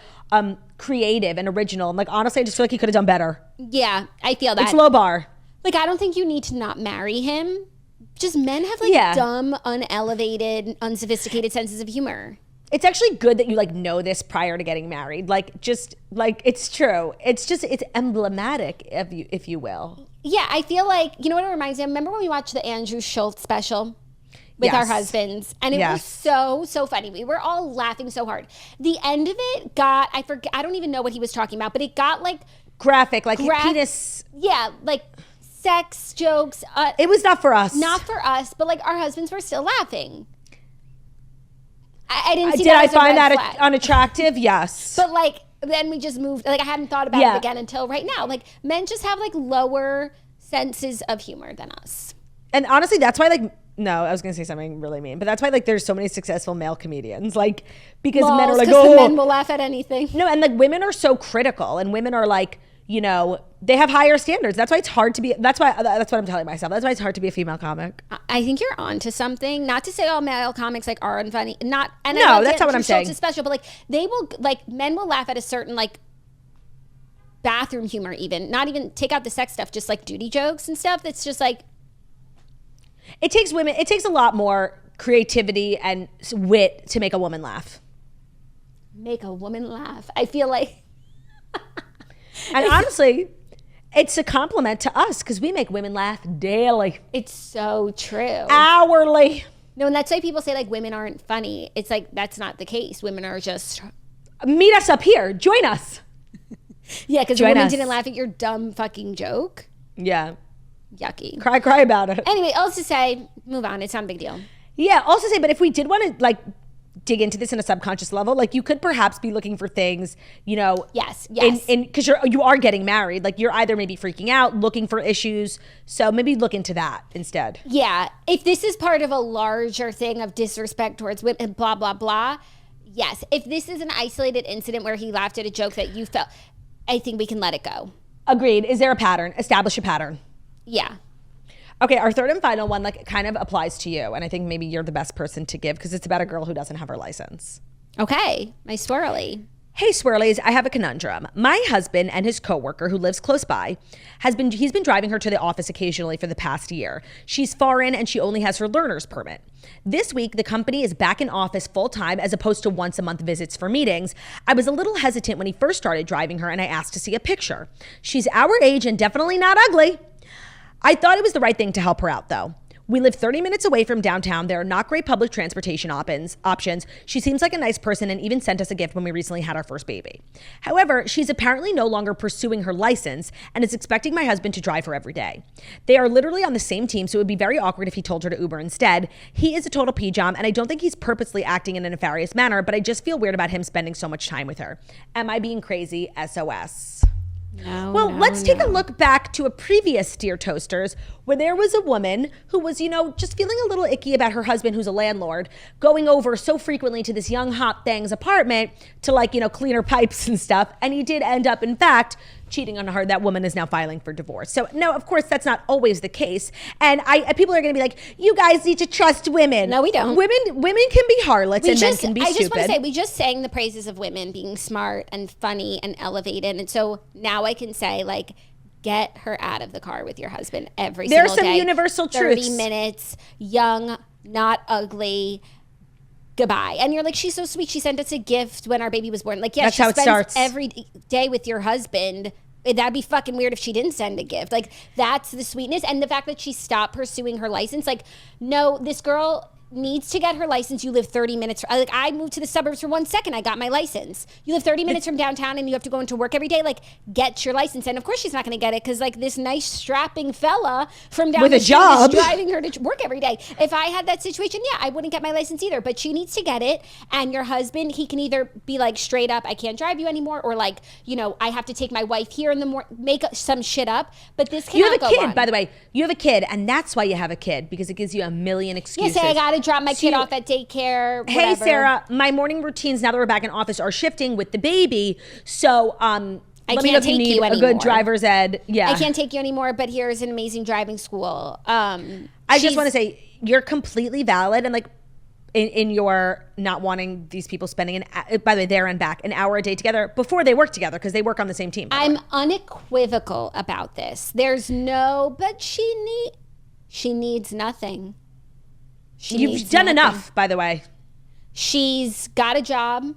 creative and original. And like honestly, I just feel like he could have done better. Yeah, I feel that. It's low bar. Like I don't think you need to not marry him. Just men have like dumb, unelevated, unsophisticated senses of humor. It's actually good that you like know this prior to getting married. Like just like it's true. It's emblematic if you will. Yeah, I feel like you know what it reminds me of? Remember when we watched the Andrew Schultz special with our husbands? And it was so funny. We were all laughing so hard. The end of it got I don't even know what he was talking about, but it got like graphic, like penis. Yeah, like sex jokes. It was not for us. Not for us, but like our husbands were still laughing. I didn't see Did that I as a find red that flag. Unattractive? Yes. But like then we just moved. Like I hadn't thought about it again until right now. Like men just have like lower senses of humor than us. And honestly, that's why like no, I was gonna say something really mean, but that's why like there's so many successful male comedians. Like because men are like, the men will laugh at anything. No, and like women are so critical, and women are like, they have higher standards. That's why it's hard to be. That's what I'm telling myself. That's why it's hard to be a female comic. I think you're onto something. Not to say all male comics like are unfunny. Not. And no, that's not what I'm saying. It's special, but like they will like men will laugh at a certain like bathroom humor, even not even take out the sex stuff, just like duty jokes and stuff. That's just like. It takes a lot more creativity and wit to make a woman laugh. Make a woman laugh. I feel like. And honestly, it's a compliment to us because we make women laugh daily. It's so true. Hourly. No, and that's why people say like women aren't funny. It's like that's not the case. Women are just. Meet us up here. Join us. Yeah, because women didn't laugh at your dumb fucking joke. Yeah. Yucky. Cry about it. Anyway, all to say, move on. It's not a big deal. Yeah, also say, but if we did want to like dig into this in a subconscious level, like you could perhaps be looking for things, Yes. Because you are getting married, like you're either maybe freaking out, looking for issues. So maybe look into that instead. Yeah, if this is part of a larger thing of disrespect towards women, blah blah blah. Yes, if this is an isolated incident where he laughed at a joke that you felt, I think we can let it go. Agreed. Is there a pattern? Establish a pattern. Yeah. Okay, our third and final one like kind of applies to you, and I think maybe you're the best person to give because it's about a girl who doesn't have her license. Okay, my swirly. Hey swirlies, I have a conundrum. My husband and his coworker who lives close by he's been driving her to the office occasionally for the past year. She's foreign and she only has her learner's permit. This week, the company is back in office full time as opposed to once a month visits for meetings. I was a little hesitant when he first started driving her and I asked to see a picture. She's our age and definitely not ugly. I thought it was the right thing to help her out, though. We live 30 minutes away from downtown. There are not great public transportation options. She seems like a nice person and even sent us a gift when we recently had our first baby. However, she's apparently no longer pursuing her license and is expecting my husband to drive her every day. They are literally on the same team, so it would be very awkward if he told her to Uber instead. He is a total pjom, and I don't think he's purposely acting in a nefarious manner, but I just feel weird about him spending so much time with her. Am I being crazy? SOS. Let's take a look back to a previous Dear Toasters where there was a woman who was, just feeling a little icky about her husband who's a landlord going over so frequently to this young hot thing's apartment to clean her pipes and stuff. And he did end up, in fact, cheating on her. That woman is now filing for divorce. So no, of course, that's not always the case. And people are going to be like, you guys need to trust women. No, we don't. Women can be harlots and men can be stupid. I just want to say, we just sang the praises of women being smart and funny and elevated. And so now I can say, get her out of the car with your husband every single day. There's some universal truths. 30 minutes, young, not ugly. Goodbye. And you're like, she's so sweet. She sent us a gift when our baby was born. That's how it starts. Every day with your husband. That'd be fucking weird if she didn't send a gift. That's the sweetness. And the fact that she stopped pursuing her license. No, this girl needs to get her license. You live 30 minutes. Like, I moved to the suburbs for 1 second. I got my license. You live 30 minutes from downtown and you have to go into work every day. Like, get your license. And of course she's not going to get it because like this nice strapping fella from down with the a street job is driving her to work every day. If I had that situation, yeah, I wouldn't get my license either. But she needs to get it. And your husband, he can either be like straight up, I can't drive you anymore, or like, you know, I have to take my wife here in the morning, make some shit up. But this cannot go on. You have a kid, by the way. You have a kid, and that's why you have a kid, because it gives you a million excuses. Yeah, say I got to drop my kid off at daycare. Whatever. Hey, Sarah, my morning routines now that we're back in office are shifting with the baby. So, I can't take you anymore. A good driver's ed. Yeah, I can't take you anymore. But here's an amazing driving school. I just want to say you're completely valid, and like in your not wanting these people spending by the way, there and back an hour a day together before they work together because they work on the same team. I'm unequivocal about this. There's no, but she needs nothing. You've done enough, by the way. She's got a job.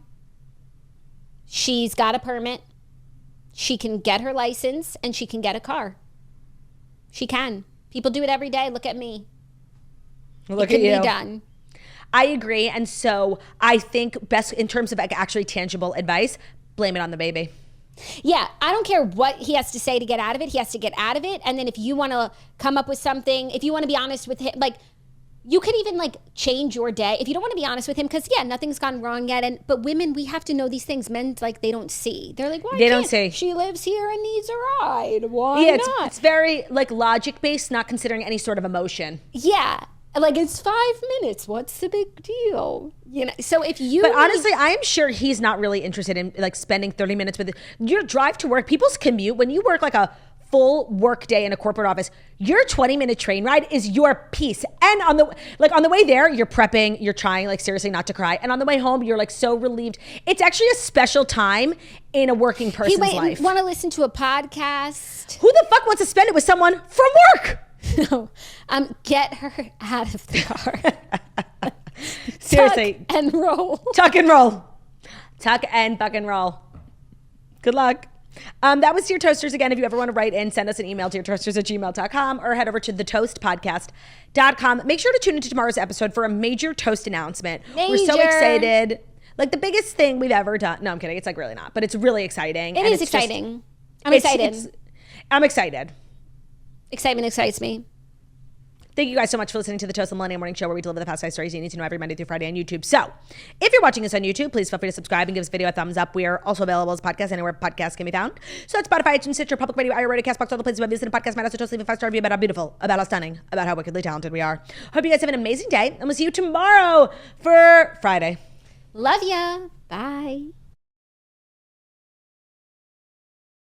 She's got a permit. She can get her license and she can get a car. She can. People do it every day. Look at me. Look at you. It can be done. I agree. And so I think best in terms of like actually tangible advice, blame it on the baby. Yeah, I don't care what he has to say to get out of it. He has to get out of it. And then if you want to come up with something, if you want to be honest with him, like you could even like change your day. If you don't want to be honest with him, because yeah, nothing's gone wrong yet. But women, we have to know these things. Men, like they don't see. They're like, why they don't see. She lives here and needs a ride. Why not? It's very like logic based, not considering any sort of emotion. Yeah. Like, it's 5 minutes. What's the big deal? You know. So if you, but honestly, I'm sure he's not really interested in like spending 30 minutes with your drive to work. People's commute when you work like a full work day in a corporate office, your 20-minute train ride is your peace. And on the way there, you're prepping, you're trying like seriously not to cry, and on the way home, you're like so relieved. It's actually a special time in a working person's life. Want to listen to a podcast? Who the fuck wants to spend it with someone from work? No, get her out of the car. Seriously. Tuck and roll. Tuck and roll. Tuck and fucking roll. Good luck. That was Dear Toasters. Again, if you ever want to write in, send us an email, deartoasters@gmail.com, or head over to thetoastpodcast.com. Make sure to tune into tomorrow's episode for a major toast announcement. We're so excited. Like the biggest thing we've ever done. No, I'm kidding. It's like really not, but it's really exciting. It is exciting. I'm excited. I'm excited. Excitement excites me. Thank you guys so much for listening to the Toast the Millennial Morning Show, where we deliver the past 5 stories you need to know every Monday through Friday on YouTube. So if you're watching us on YouTube, please feel free to subscribe and give this video a thumbs up. We are also available as podcasts anywhere podcasts can be found. So that's Spotify, iTunes, Stitcher, Public Radio, iRadio, CastBox, all the places where you listen to podcasts. Might also just leave a 5-star review about how beautiful, about how stunning, about how wickedly talented we are. Hope you guys have an amazing day, and we'll see you tomorrow for Friday. Love ya. Bye.